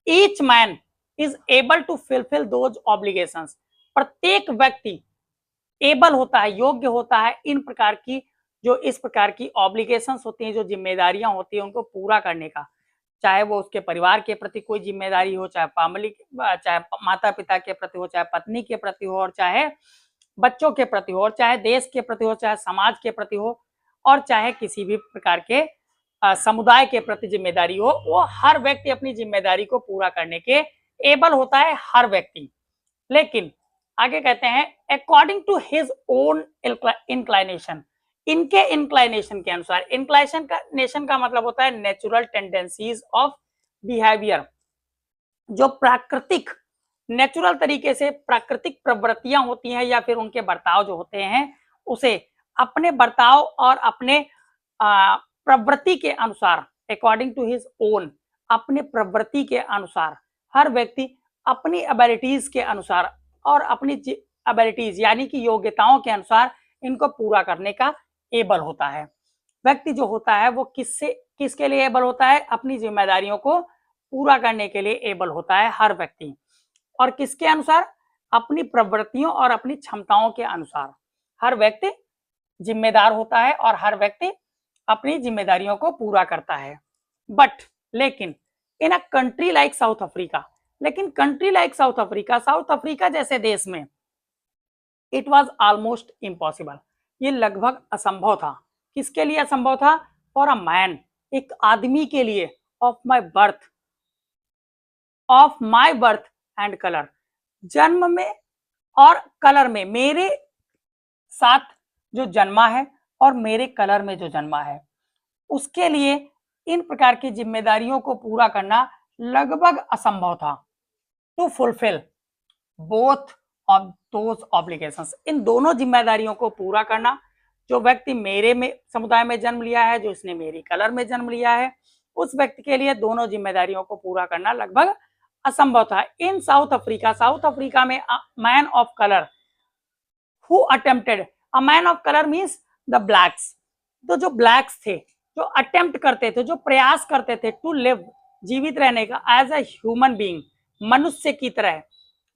each man is able to fulfil those obligations, प्रत्येक व्यक्ति एबल होता है, योग्य होता है इन प्रकार की, जो इस प्रकार की ऑब्लिगेशंस होती हैं, जो जिम्मेदारियां होती हैं उनको पूरा करने का। चाहे वो उसके परिवार के प्रति कोई जिम्मेदारी हो, चाहे फैमिली, चाहे माता पिता के प्रति हो, चाहे पत्नी के प्रति हो, और चाहे बच्चों के प्रति हो, और चाहे देश के प्रति हो, चाहे समाज के प्रति हो, और चाहे किसी भी प्रकार के समुदाय के प्रति जिम्मेदारी हो, वो हर व्यक्ति अपनी जिम्मेदारी को पूरा करने के एबल होता है, हर व्यक्ति। लेकिन आगे कहते हैं according to his own inclination, इनके इंक्लाइनेशन के अनुसार। इंक्लाइनेशन का मतलब होता है नेचुरल टेंडेंसीज ऑफ बिहेवियर, जो प्राकृतिक नेचुरल तरीके से प्राकृतिक प्रवृत्तियां होती हैं या फिर उनके बर्ताव जो होते हैं, उसे अपने बर्ताव और अपने प्रवृत्ति के अनुसार, अकॉर्डिंग टू हिज ओन, अपने प्रवृत्ति के अनुसार हर व्यक्ति अपनी एबिलिटीज के अनुसार और अपनी एबिलिटीज यानी कि योग्यताओं के अनुसार इनको पूरा करने का एबल होता है। व्यक्ति जो होता है वो किसके लिए एबल होता है? अपनी जिम्मेदारियों को पूरा करने के लिए एबल होता है हर व्यक्ति। और किसके अनुसार? अपनी प्रवृत्तियों और अपनी क्षमताओं के अनुसार हर व्यक्ति जिम्मेदार होता है और हर व्यक्ति अपनी जिम्मेदारियों को पूरा करता है। बट लेकिन in a country like South Africa, लेकिन country like South Africa, South Africa जैसे देश में इट वॉज ऑलमोस्ट इम्पॉसिबल, ये लगभग असंभव था। किसके लिए असंभव था? फॉर अ मैन, एक आदमी के लिए, of my birth and colour, जन्म में और कलर में, मेरे साथ जो जन्मा है और मेरे कलर में जो जन्मा है, उसके लिए इन प्रकार की जिम्मेदारियों को पूरा करना लगभग असंभव था। To fulfil both of those obligations, इन दोनों जिम्मेदारियों को पूरा करना, जो व्यक्ति मेरे में समुदाय में जन्म लिया है, जो इसने मेरी कलर में जन्म लिया है, उस व्यक्ति के लिए दोनों जिम्मेदारियों को पूरा करना लगभग असंभव था। इन साउथ अफ्रीका, साउथ अफ्रीका में man of colour who attempted, a man of colour means the blacks, तो जो ब्लैक्स थे, जो अटेम्प्ट करते थे, जो प्रयास करते थे टू लिव, जीवित रहने का, एज अ ह्यूमन बीइंग, मनुष्य की तरह,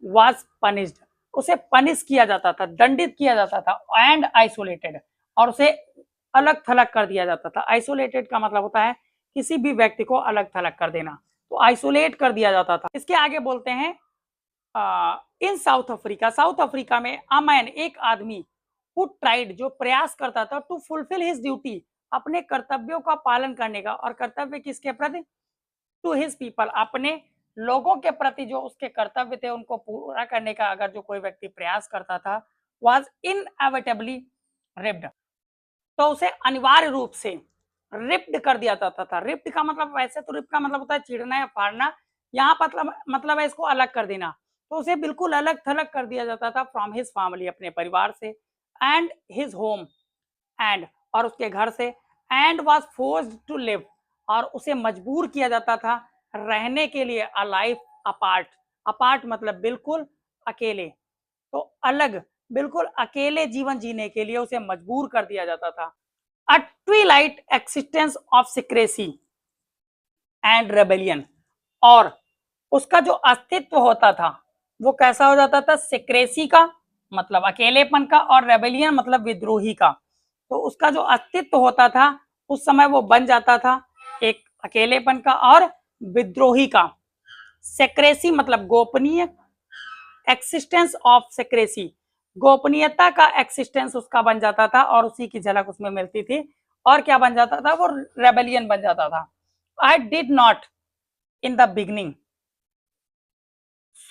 वाज पनिश्ड, उसे पनिश किया जाता था, दंडित किया जाता था, एंड आइसोलेटेड, और उसे अलग थलग कर दिया जाता था। आइसोलेटेड का मतलब होता है किसी भी व्यक्ति को अलग थलग कर देना, तो आइसोलेट कर दिया जाता था। इसके आगे बोलते हैं इन साउथ अफ्रीका, साउथ अफ्रीका में अ मैन, एक आदमी, हु ट्राइड, जो प्रयास करता था, टू फुलफिल हिज ड्यूटी, अपने कर्तव्यों का पालन करने का, और कर्तव्य किसके प्रति? टू हिज पीपल, अपने लोगों के प्रति जो उसके कर्तव्य थे उनको पूरा करने का अगर जो कोई व्यक्ति प्रयास करता था, वाज इनएविटेबली रिप्ड, तो उसे अनिवार्य रूप से रिप्ड कर दिया जाता था। रिप्ड का मतलब, वैसे तो रिप्ड का मतलब होता है चीरना या फाड़ना, यहाँ मतलब है इसको अलग कर देना, तो उसे बिल्कुल अलग थलग कर दिया जाता था फ्रॉम हिज फैमिली, अपने परिवार से, एंड हिज होम एंड और उसके घर से and was forced to live और उसे मजबूर किया जाता था रहने के लिए अ लाइफ अपार्ट। अपार्ट मतलब बिल्कुल अकेले, तो अलग, बिल्कुल अकेले जीवन जीने के लिए उसे मजबूर कर दिया जाता था। A twilight existence of secrecy and rebellion और उसका जो अस्तित्व होता था वो कैसा हो जाता था, सिक्रेसी का मतलब अकेलेपन का और रेबेलियन मतलब विद्रोही का। तो उसका जो अस्तित्व होता था उस समय वो बन जाता था एक अकेलेपन का और विद्रोही का। सेक्रेसी मतलब गोपनीय, एक्सिस्टेंस ऑफ सेक्रेसी गोपनीयता का एक्सिस्टेंस उसका बन जाता था और उसी की झलक उसमें मिलती थी। और क्या बन जाता था, वो रेबेलियन बन जाता था। I did not in the beginning,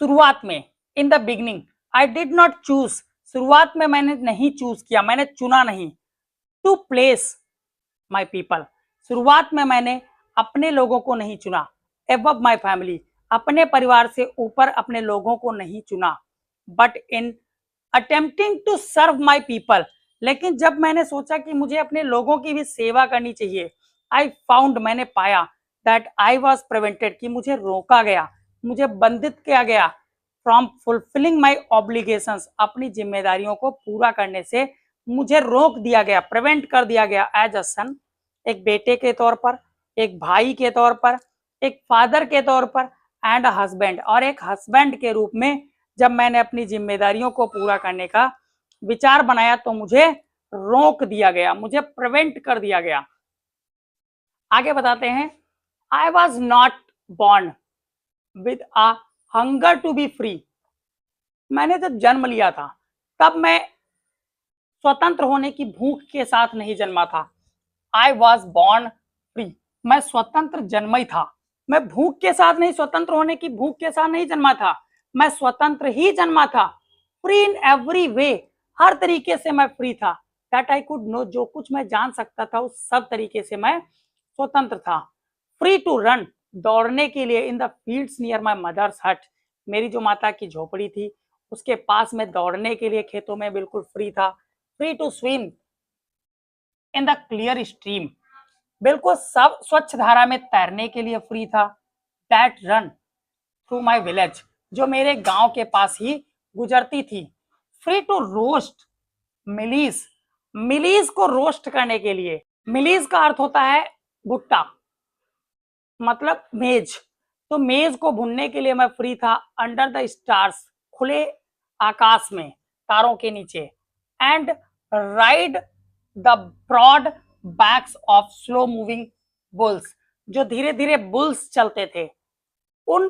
शुरुआत में, in the beginning I did not choose, शुरुआत में मैंने नहीं चूज किया, मैंने चुना नहीं। टू प्लेस माई पीपल, शुरुआत में मैंने अपने लोगों को नहीं चुना। एबव माई फैमिली, अपने परिवार से ऊपर अपने लोगों को नहीं चुना। But in attempting to serve my people, लेकिन जब मैंने सोचा कि मुझे अपने लोगों की भी सेवा करनी चाहिए, आई फाउंड, मैंने पाया दैट आई वॉज प्रिवेंटेड, कि मुझे रोका गया, मुझे बंधित किया गया फ्रॉम फुलफिलिंग माई ऑब्लिगेशंस, अपनी जिम्मेदारियों को पूरा करने से मुझे रोक दिया गया, प्रिवेंट कर दिया गया एज अ सन, एक बेटे के तौर पर, एक भाई के तौर पर, एक फादर के तौर पर एंड हस्बैंड, और एक हस्बैंड के रूप में जब मैंने अपनी जिम्मेदारियों को पूरा करने का विचार बनाया तो मुझे रोक दिया गया, मुझे प्रिवेंट कर दिया गया। आगे बताते हैं, I was not born with a hunger to be free, मैंने जब जन्म लिया था तब मैं स्वतंत्र होने की भूख के साथ नहीं जन्मा था। आई वॉज बॉर्न फ्री, मैं स्वतंत्र जन्मा ही था, मैं भूख के साथ नहीं, स्वतंत्र होने की भूख के साथ नहीं जन्मा था, मैं स्वतंत्र ही जन्मा था। फ्री इन एवरी वे, हर तरीके से मैं फ्री था। दैट आई कुड नो, जो कुछ मैं जान सकता था उस सब तरीके से मैं स्वतंत्र था। फ्री टू रन, दौड़ने के लिए in the fields near my mother's hut, मेरी जो माता की झोपड़ी थी उसके पास में दौड़ने के लिए खेतों में बिल्कुल फ्री था। Free to swim in the clear stream, बिल्कुल सब स्वच्छ धारा में तैरने के लिए फ्री था। That run through my village, जो मेरे गांव के पास ही गुजरती थी। फ्री टू रोस्ट मिलीस, मिलीस को रोस्ट करने के लिए, मिलीस का अर्थ होता है भुट्टा मतलब मेज, तो मेज को भुनने के लिए मैं फ्री था। अंडर द स्टार्स, खुले आकाश में, तारों के नीचे। And ride the broad backs of slow moving bulls, जो धीरे धीरे बुल्स चलते थे, उन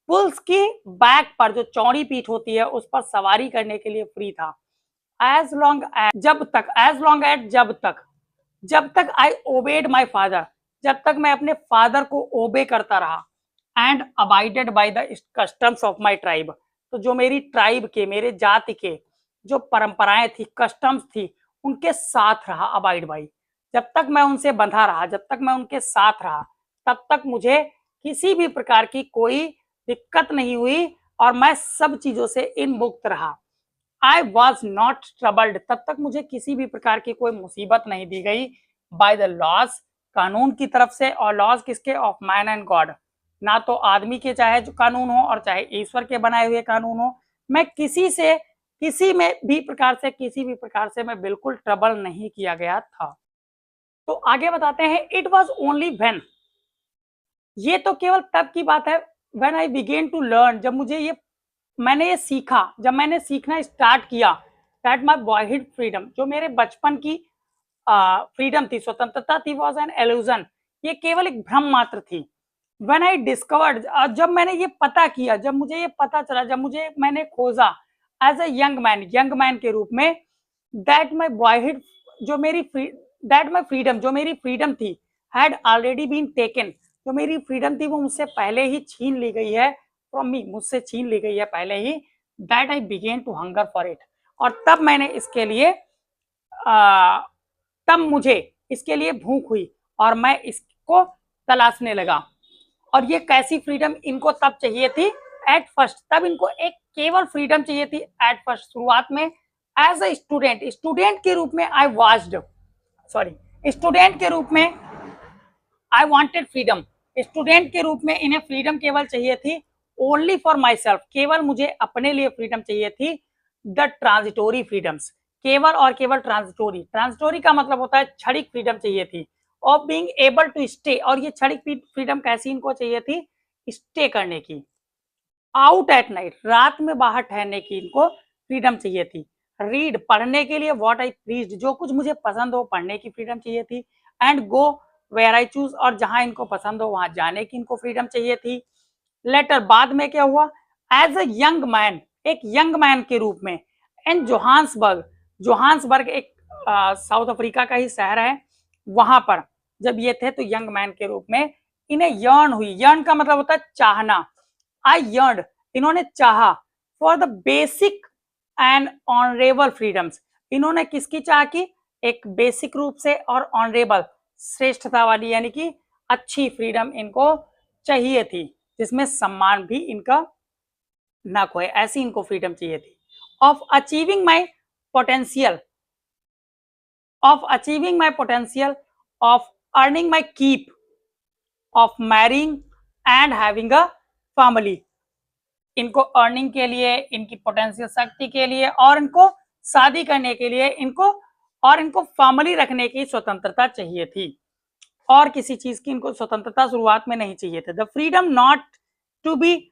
बुल्स की बैक पर, जो चौड़ी पीठ होती है, उस पर सवारी करने के लिए फ्री था। एज लॉन्ग एज, जब तक, एज लॉन्ग एज जब तक, जब तक आई ओबेड माई फादर, जब तक मैं अपने फादर को ओबे करता रहा। And abided by the customs of my tribe, तो जो मेरी ट्राइब के, मेरे जाति के जो परंपराएं थी, कस्टम्स थी, उनके साथ रहा, अबाइड बाई, जब तक मैं उनसे बंधा रहा, जब तक मैं उनके साथ रहा, तब तक मुझे किसी भी प्रकार की कोई दिक्कत नहीं हुई और मैं सब चीजों से इन मुक्त रहा। आई वॉज नॉट ट्रबल्ड, तब तक मुझे किसी भी प्रकार की कोई मुसीबत नहीं दी गई बाय द लॉज, कानून की तरफ से। और लॉज किसके, ऑफ मैन एंड गॉड, ना तो आदमी के चाहे जो कानून हो और चाहे ईश्वर के बनाए हुए कानून हो, मैं किसी से, किसी में भी प्रकार से, किसी भी प्रकार से मैं बिल्कुल ट्रबल नहीं किया गया था। तो आगे बताते हैं, इट वॉज ओनली व्हेन, ये तो केवल तब की बात है, when I began to learn, जब मुझे ये, मैंने ये सीखा, जब मैंने सीखना स्टार्ट किया, दैट माई बॉयहुड फ्रीडम, जो मेरे बचपन की फ्रीडम थी, स्वतंत्रता थी, वॉज एन एल्यूजन, ये केवल एक भ्रम मात्र थी। व्हेन आई डिस्कवर्ड, जब मैंने ये पता किया, जब मुझे ये पता चला, जब मुझे मैंने खोजा एज ए यंग मैन के रूप में, दैट माई बॉयहुड, जो मेरी दैट माई फ्रीडम, जो मेरी फ्रीडम थी, हैड ऑलरेडी बीन टेकन, जो मेरी फ्रीडम थी वो मुझसे पहले ही छीन ली गई है, फ्रॉम मी, मुझसे छीन ली गई है पहले ही। That I began to hunger for it, और तब मैंने इसके लिए तब मुझे इसके लिए भूख हुई और मैं इसको तलाशने लगा। और ये कैसी फ्रीडम इनको तब चाहिए थी, एट फर्स्ट, तब इनको एक केवल फ्रीडम चाहिए थी एट फर्स्ट, शुरुआत में, एज अ स्टूडेंट, स्टूडेंट के रूप में आई वाच्ड, सॉरी स्टूडेंट के रूप में आई वांटेड फ्रीडम, स्टूडेंट के रूप में इन्हें फ्रीडम केवल चाहिए थी ओनली फॉर माई सेल्फ, केवल मुझे अपने लिए फ्रीडम चाहिए थी। द ट्रांजिटोरी फ्रीडम्स, केवल और केवल ट्रांजिटोरी, ट्रांजिटोरी का मतलब होता है क्षणिक फ्रीडम चाहिए थी। Of being able to stay, और ये क्षणिक फ्रीडम कैसी इनको चाहिए थी, स्टे करने की। आउट एट नाइट, रात में बाहर ठहरने की इनको फ्रीडम चाहिए थी। रीड, पढ़ने के लिए व्हाट आई प्लीज्ड, जो कुछ मुझे पसंद हो पढ़ने की फ्रीडम चाहिए थी। And go where I choose, और जहां इनको पसंद हो वहां जाने की इनको फ्रीडम चाहिए थी। लेटर, बाद में क्या हुआ, एज अ यंग मैन, एक यंग मैन के रूप में, इन जोहान्सबर्ग, जोहान्सबर्ग एक साउथ अफ्रीका का ही शहर है, वहां पर जब ये थे तो यंग मैन के रूप में इन्हें यर्न हुई, यर्न का मतलब होता है चाहना, आई यर्न, इन्होंने चाहा for the basic and honourable freedoms, इन्होंने किसकी चाह की, एक बेसिक रूप से और ऑनरेबल, श्रेष्ठता वाली यानी कि अच्छी फ्रीडम इनको चाहिए थी, जिसमें सम्मान भी इनका ना खोए, ऐसी इनको फ्रीडम चाहिए थी। Of achieving my potential, of achieving my potential, of earning my keep, of marrying and having a family, इनको अर्निंग के लिए, इनकी पोटेंशियल शक्ति के लिए, और इनको शादी करने के लिए, इनको और इनको फैमिली रखने की स्वतंत्रता चाहिए थी, और किसी चीज की इनको स्वतंत्रता शुरुआत में नहीं चाहिए थे। The freedom not to be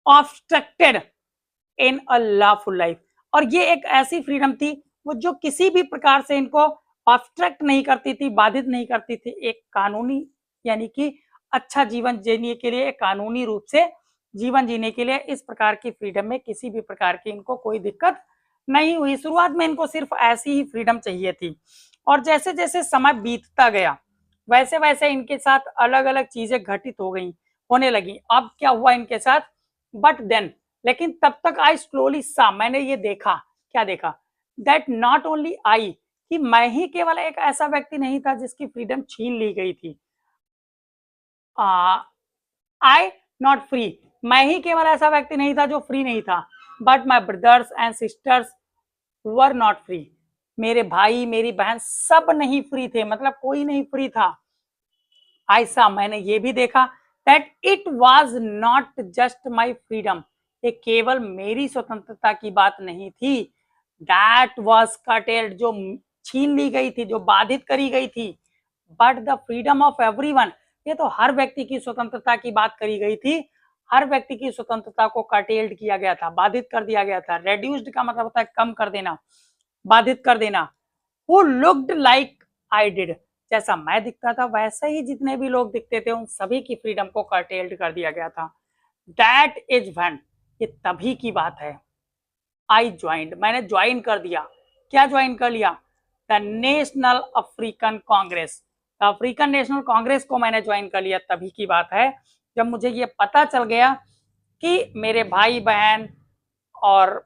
obstructed in a lawful life, और ये एक ऐसी फ्रीडम थी वो जो किसी भी प्रकार से इनको ऑब्स्ट्रक्ट नहीं करती थी, बाधित नहीं करती थी, एक कानूनी यानी कि अच्छा जीवन जीने के लिए, कानूनी रूप से जीवन जीने के लिए इस प्रकार की फ्रीडम में किसी भी प्रकार की इनको कोई दिक्कत नहीं हुई। शुरुआत में इनको सिर्फ ऐसी ही फ्रीडम चाहिए थी, और जैसे जैसे समय बीतता गया वैसे वैसे इनके साथ अलग अलग चीजें घटित हो गई, होने लगी। अब क्या हुआ इनके साथ, बट देन, लेकिन तब तक आई स्लोली सा, मैंने ये देखा, क्या देखा, दैट नॉट ओनली आई, कि मैं ही केवल एक ऐसा व्यक्ति नहीं था जिसकी फ्रीडम छीन ली गई थी, आई नॉट फ्री, मैं ही केवल ऐसा व्यक्ति नहीं था जो फ्री नहीं था, but my brothers and sisters were not free, मेरे भाई मेरी बहन सब नहीं फ्री थे, मतलब कोई नहीं फ्री था। ऐसा मैंने ये भी देखा that it was not just my freedom, ये केवल मेरी स्वतंत्रता की बात नहीं थी, दैट वाज कटेल्ड, जो छीन ली गई थी, जो बाधित करी गई थी, but the freedom of everyone, ये तो हर व्यक्ति की स्वतंत्रता की बात करी गई थी, हर व्यक्ति की स्वतंत्रता को कटेल्ड किया गया था, बाधित कर दिया गया था। रेड्यूस्ड का मतलब होता है कम कर देना, बाधित कर देना। who looked like I did, जैसा मैं दिखता था वैसे ही जितने भी लोग दिखते थे उन सभी की फ्रीडम को कर्टेल्ड कर दिया गया था। That is when, ये तभी की बात है, I joined, मैंने ज्वाइन कर दिया, क्या ज्वाइन कर लिया, the national African Congress, African national Congress को मैंने ज्वाइन कर लिया, तभी की बात है जब मुझे ये पता चल गया कि मेरे भाई बहन और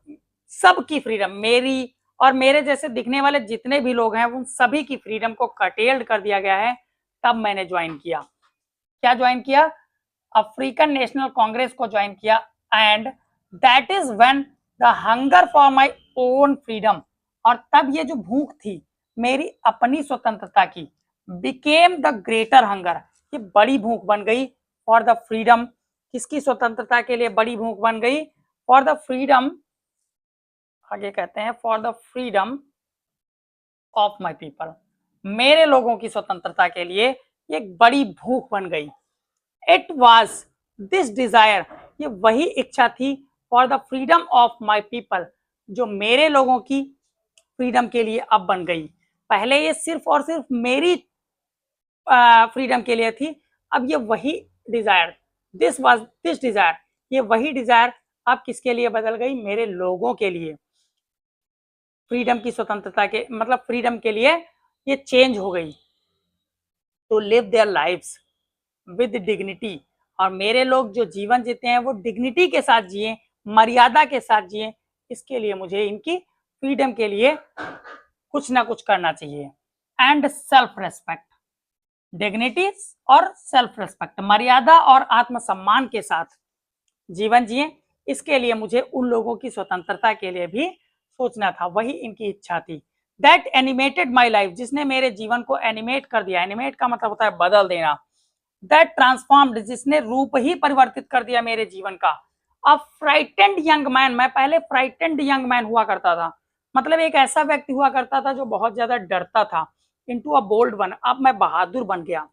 सबकी फ्रीडम, मेरी और मेरे जैसे दिखने वाले जितने भी लोग हैं उन सभी की फ्रीडम को कटेल्ड कर दिया गया है, तब मैंने ज्वाइन किया, क्या ज्वाइन किया, अफ्रीकन नेशनल कांग्रेस को ज्वाइन किया। And that is when the hunger for my own freedom, और तब ये जो भूख थी मेरी अपनी स्वतंत्रता की, बिकेम द ग्रेटर हंगर, ये बड़ी भूख बन गई फॉर द फ्रीडम, किसकी स्वतंत्रता के लिए बड़ी भूख बन गई, फॉर द फ्रीडम, आगे कहते हैं for the freedom of my people, मेरे लोगों की स्वतंत्रता के लिए एक बड़ी भूख बन गई। इट वॉज दिस डिजायर, ये वही इच्छा थी, for the freedom of my people, जो मेरे लोगों की फ्रीडम के लिए अब बन गई। पहले ये सिर्फ और सिर्फ मेरी फ्रीडम के लिए थी, अब ये वही desire, this was this desire, ये वही डिजायर अब किसके लिए बदल गई, मेरे लोगों के लिए, फ्रीडम की स्वतंत्रता के मतलब फ्रीडम के लिए ये चेंज हो गई। To live their lives with dignity, और मेरे लोग जो जीवन जीते हैं वो डिग्निटी के साथ जिए, मर्यादा के साथ जिए, इसके लिए मुझे इनकी फ्रीडम के लिए कुछ ना कुछ करना चाहिए। एंड सेल्फ रेस्पेक्ट, डिग्निटी और सेल्फ रेस्पेक्ट, मर्यादा और आत्मसम्मान के साथ जीवन जिए, इसके लिए मुझे उन लोगों की स्वतंत्रता के लिए भी सोचना था, वही इनकी इच्छा थी। दैट एनिमेटेड माई लाइफ, जिसने मेरे जीवन को एनिमेट कर दिया, एनिमेट का मतलब होता है बदल देना। दैट ट्रांसफॉर्म्ड, जिसने रूप ही परिवर्तित कर दिया मेरे जीवन का। अ फ्राइटेंड यंग मैन, मैं पहले फ्राइटेंड यंग मैन हुआ करता था, मतलब एक ऐसा व्यक्ति हुआ करता था जो बहुत ज्यादा डरता था, इनटू अ बोल्ड वन, अब मैं बहादुर बन गया।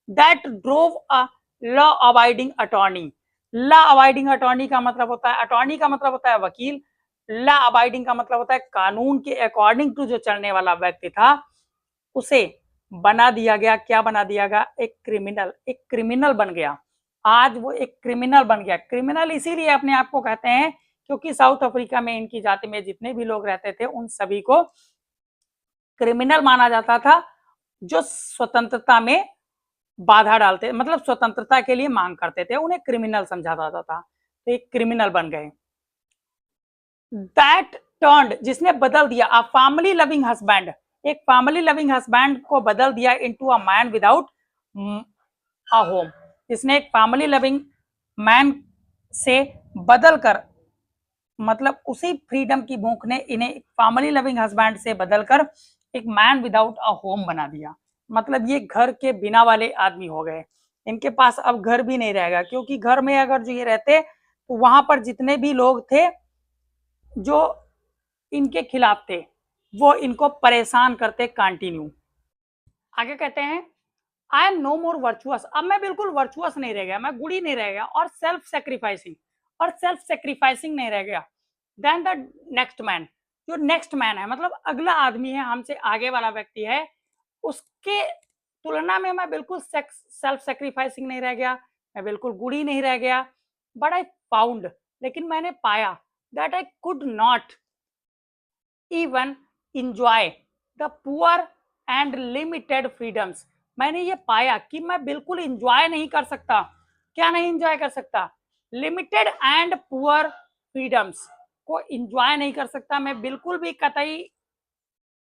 That drove a law abiding attorney, law abiding attorney का मतलब होता है, अटॉर्नी का मतलब होता है वकील, लॉ अबाइडिंग का मतलब होता है कानून के अकॉर्डिंग टू जो चलने वाला व्यक्ति था, उसे बना दिया गया, क्या बना दिया गया, एक क्रिमिनल, एक क्रिमिनल बन गया। आज वो एक क्रिमिनल बन गया। क्रिमिनल इसीलिए अपने आप को कहते हैं क्योंकि साउथ अफ्रीका में इनकी जाति में जितने भी लोग रहते थे उन सभी को क्रिमिनल माना जाता था, जो स्वतंत्रता में बाधा डालते, मतलब स्वतंत्रता के लिए मांग करते थे, उन्हें क्रिमिनल समझा जाता था, तो एक क्रिमिनल बन गए। दैट टर्न्ड, जिसने बदल दिया, अ फैमिली लविंग हस्बैंड, एक फैमिली लविंग हस्बैंड को बदल दिया into a man without a home, जिसने एक फैमिली लविंग मैन से बदल कर, मतलब उसी फ्रीडम की भूख ने इन्हें फैमिली लविंग हस्बैंड से बदलकर एक मैन विदाउट अ होम बना दिया, मतलब ये घर के बिना वाले आदमी हो गए। इनके पास अब घर भी नहीं रहेगा, क्योंकि घर में अगर जो ये रहते तो वहां पर जितने भी लोग थे जो इनके खिलाफ थे वो इनको परेशान करते कंटिन्यू। आगे कहते हैं I am no more virtuous, अब मैं बिल्कुल वर्चुअस नहीं रह गया, मैं गुड़ी नहीं रह गया, और सेल्फ सेक्रीफाइसिंग नहीं रह गया। देन द नेक्स्ट मैन, जो नेक्स्ट मैन है मतलब अगला आदमी है, हमसे आगे वाला व्यक्ति है, उसके तुलना में मैं बिल्कुल सेल्फ सेक्रीफाइसिंग नहीं रह गया, मैं बिल्कुल गुड़ी नहीं रह गया। बट आई फाउंड, लेकिन मैंने पाया, that I could not even enjoy the poor and limited freedoms, मैंने ये पाया कि मैं बिल्कुल इंजॉय नहीं कर सकता, क्या नहीं इंजॉय कर सकता, लिमिटेड एंड पुअर फ्रीडम्स को इंजॉय नहीं कर सकता मैं बिल्कुल भी, कतई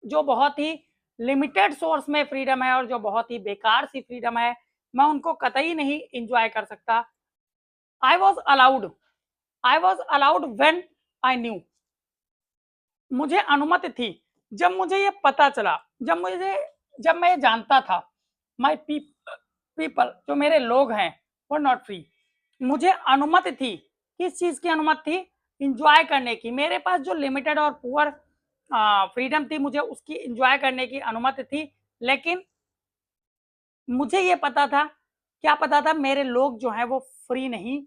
जो बहुत ही लिमिटेड सोर्स में फ्रीडम है और जो बहुत ही बेकार सी फ्रीडम है, मैं उनको कतई नहीं इंजॉय कर सकता। I was allowed, I was allowed when I knew, मुझे अनुमति थी जब मुझे ये पता चला, जब मैं ये जानता था, माई पीपल, जो मेरे लोग हैं वो नॉट फ्री, मुझे अनुमति थी, किस चीज की अनुमति थी, इंजॉय करने की, मेरे पास जो लिमिटेड और पुअर फ्रीडम थी मुझे उसकी इंजॉय करने की अनुमति थी, लेकिन मुझे ये पता था, क्या पता था, मेरे लोग जो हैं वो फ्री नहीं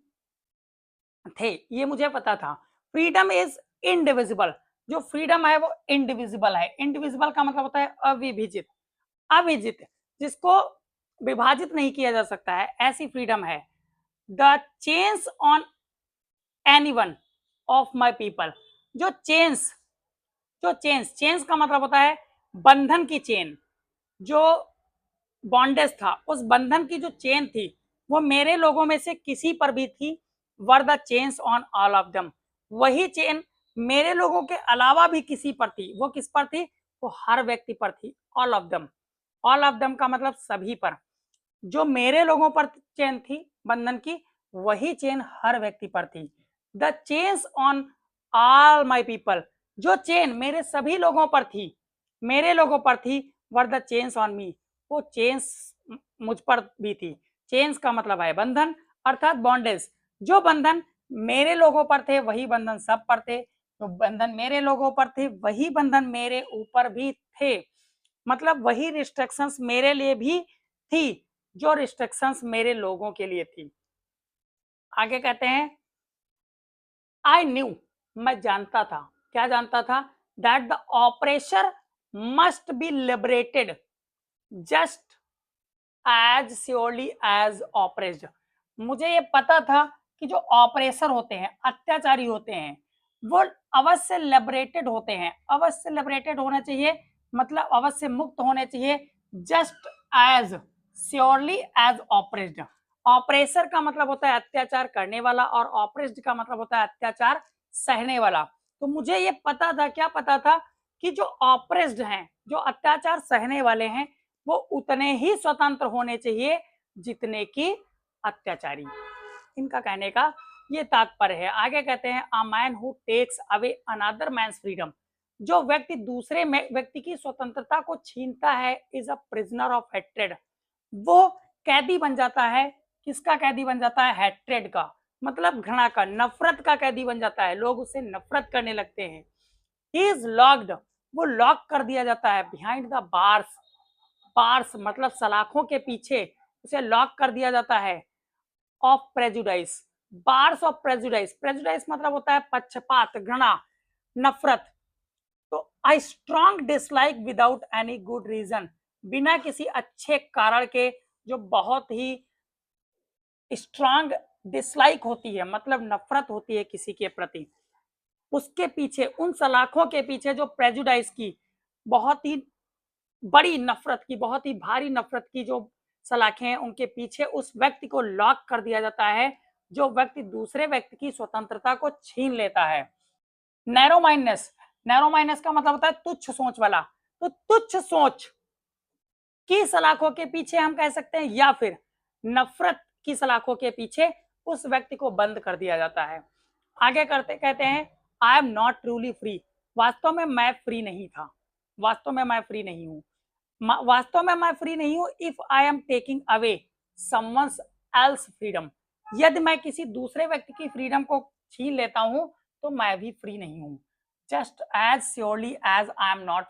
थे, ये मुझे पता था। फ्रीडम इज इनडिविजिबल, जो फ्रीडम है वो इंडिविजिबल है, इंडिविजिबल का मतलब होता है अविभाजित, अविजित, जिसको विभाजित नहीं किया जा सकता है, ऐसी फ्रीडम है। The chains on anyone of my people, जो चेन्स, जो चेन्स, चेन्स का मतलब होता है बंधन की चेन, जो बॉन्डेज था, उस बंधन की जो चेन थी वो मेरे लोगों में से किसी पर भी थी, were the chains on all of them, वही चेन मेरे लोगों के अलावा भी किसी पर थी, वो किस पर थी, वो हर व्यक्ति पर थी, all of them, all of them का मतलब सभी पर, जो मेरे लोगों पर चेन थी बंधन की, वही चेन हर व्यक्ति पर थी। The chains on all my people, जो चेन मेरे सभी लोगों पर थी, मेरे लोगों पर थी, were the chains on me, वो चेन्स मुझ पर भी थी। चेन्स का मतलब है बंधन, अर्थात बॉन्डेज, जो बंधन मेरे लोगों पर थे वही बंधन सब पर थे, जो बंधन मेरे लोगों पर थे वही बंधन मेरे ऊपर भी थे, मतलब वही रिस्ट्रिक्शंस मेरे लिए भी थी जो रिस्ट्रिक्शंस मेरे लोगों के लिए थी। आगे कहते हैं आई न्यू, मैं जानता था, क्या जानता था, that the operation must be liberated just as surely as oppressed, मुझे ये पता था कि जो ऑपरेसर होते हैं, अत्याचारी होते हैं, वो अवश्य लिबरेटेड होते हैं, अवश्य लिबरेटेड होना चाहिए, मतलब अवश्य मुक्त होने चाहिए, just as surely as oppressed, oppressor का मतलब होता है अत्याचार करने वाला और ऑपरेस्ड का मतलब होता है अत्याचार सहने वाला। तो मुझे ये पता था, क्या पता था, कि जो ऑपरेस्ड हैं, जो अत्याचार सहने वाले हैं, वो उतने ही स्वतंत्र होने चाहिए जितने की अत्याचारी, इनका कहने का ये तात्पर्य है। आगे कहते हैं a man who takes away another man's freedom, जो व्यक्ति दूसरे व्यक्ति की स्वतंत्रता को छीनता है is a prisoner of hatred. वो कैदी बन जाता है। किसका कैदी बन जाता है? हेट्रेड का, मतलब घृणा का, नफरत का कैदी बन जाता है। लोग उससे नफरत करने लगते हैं। ही इज लॉक्ड, वो लॉक कर दिया जाता है। बिहाइंड द बार्स, बार्स मतलब सलाखों के पीछे उसे लॉक कर दिया जाता है। Of prejudice, bars of prejudice, prejudice मतलब होता है पक्षपात, घृणा, नफरत। तो I strong dislike without any good reason, बिना किसी अच्छे कारण के, जो बहुत ही स्ट्रांग डिसलाइक होती है, मतलब नफरत होती है किसी के प्रति, उसके पीछे, उन सलाखों के पीछे जो प्रेजुडाइस की, बहुत ही बड़ी नफरत की, बहुत ही भारी नफरत की जो सलाखें हैं, उनके पीछे उस व्यक्ति को लॉक कर दिया जाता है जो व्यक्ति दूसरे व्यक्ति की स्वतंत्रता को छीन लेता है। नैरो माइंडनेस, नैरो माइंडनेस का मतलब होता है तुच्छ सोच वाला। तो तुच्छ सोच की सलाखों के पीछे हम कह सकते हैं, या फिर नफरत की सलाखों के पीछे उस व्यक्ति को बंद कर दिया जाता है। आगे करते कहते हैं I am not truly free, वास्तव में मैं फ्री नहीं था, वास्तव में मैं फ्री नहीं हूँ, वास्तव में मैं फ्री नहीं हूँ। If I am taking away someone's else freedom, यदि मैं किसी दूसरे व्यक्ति की फ्रीडम को छीन लेता हूँ तो मैं भी फ्री नहीं हूँ। Just as surely as I am not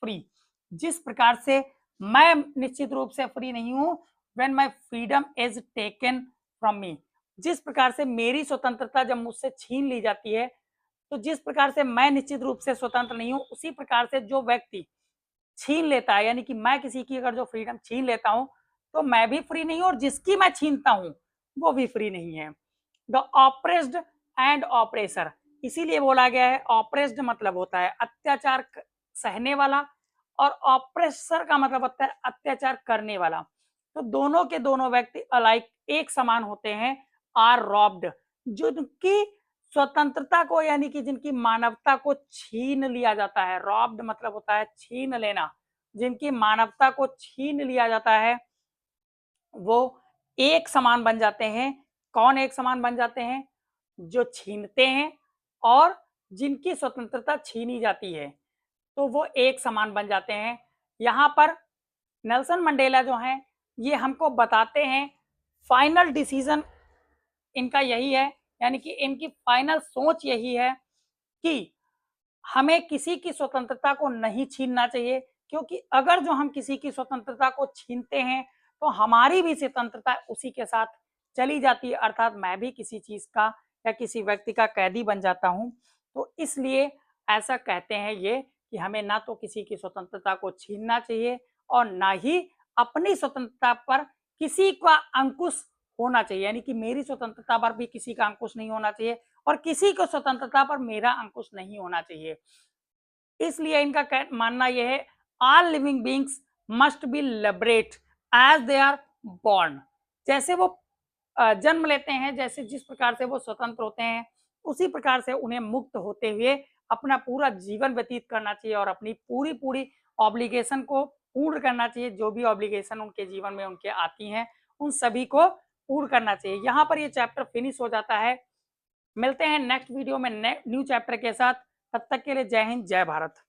free, जिस प्रकार से मैं निश्चित रूप से फ्री नहीं हूँ, when my freedom is taken from me, जिस प्रकार से मेरी स्वतंत्रता जब मुझसे छीन ली जाती है, तो जिस प्रकार से मैं निश्चित रूप से स्वतंत्र नहीं हूँ, उसी प्रकार से जो व्यक्ति छीन लेता है, यानी कि मैं किसी की अगर जो फ्रीडम छीन लेता हूँ तो मैं भी फ्री नहीं हूँ, और जिसकी मैं छीनता हूँ वो भी फ्री नहीं है। द ऑप्रेस्ड एंड ऑपरेसर, इसीलिए बोला गया है, ऑप्रेस्ड मतलब होता है अत्याचार सहने वाला, और ऑप्रेसर का मतलब होता है अत्याचार करने वाला। तो दोनों के दोनों व्यक्ति अलाइक, एक समान होते हैं। आर रॉब्ड, जिनकी स्वतंत्रता को, यानी कि जिनकी मानवता को छीन लिया जाता है। रॉब्ड मतलब होता है छीन लेना, जिनकी मानवता को छीन लिया जाता है, वो एक समान बन जाते हैं। कौन एक समान बन जाते हैं? जो छीनते हैं और जिनकी स्वतंत्रता छीनी जाती है, तो वो एक समान बन जाते हैं। यहाँ पर नेल्सन मंडेला जो हैं, ये हमको बताते हैं फाइनल डिसीजन इनका यही है, यानी कि इनकी फाइनल सोच यही है कि हमें किसी की स्वतंत्रता को नहीं छीनना चाहिए, क्योंकि अगर जो हम किसी की स्वतंत्रता को छीनते हैं तो हमारी भी स्वतंत्रता उसी के साथ चली जाती है, अर्थात मैं भी किसी चीज का या किसी व्यक्ति का कैदी बन जाता हूं। तो इसलिए ऐसा कहते हैं ये कि हमें ना तो किसी की स्वतंत्रता को छीनना चाहिए और ना ही अपनी स्वतंत्रता पर किसी का अंकुश होना चाहिए, यानी कि मेरी स्वतंत्रता पर भी किसी का अंकुश नहीं होना चाहिए और किसी को स्वतंत्रता पर मेरा अंकुश नहीं होना चाहिए। इसलिए इनका मानना यह है, all living beings must be liberate as they are born, जैसे वो जन्म लेते हैं, जैसे जिस प्रकार से वो स्वतंत्र होते हैं, उसी प्रकार से उन्हें मुक्त होते हुए अपना पूरा जीवन व्यतीत करना चाहिए और अपनी पूरी पूरी ऑब्लिगेशन को पूर्ण करना चाहिए। जो भी ऑब्लिगेशन उनके जीवन में उनके आती हैं, उन सभी को पूर्ण करना चाहिए। यहाँ पर ये चैप्टर फिनिश हो जाता है। मिलते हैं नेक्स्ट वीडियो में न्यू चैप्टर के साथ। तब तक के लिए जय हिंद, जय भारत।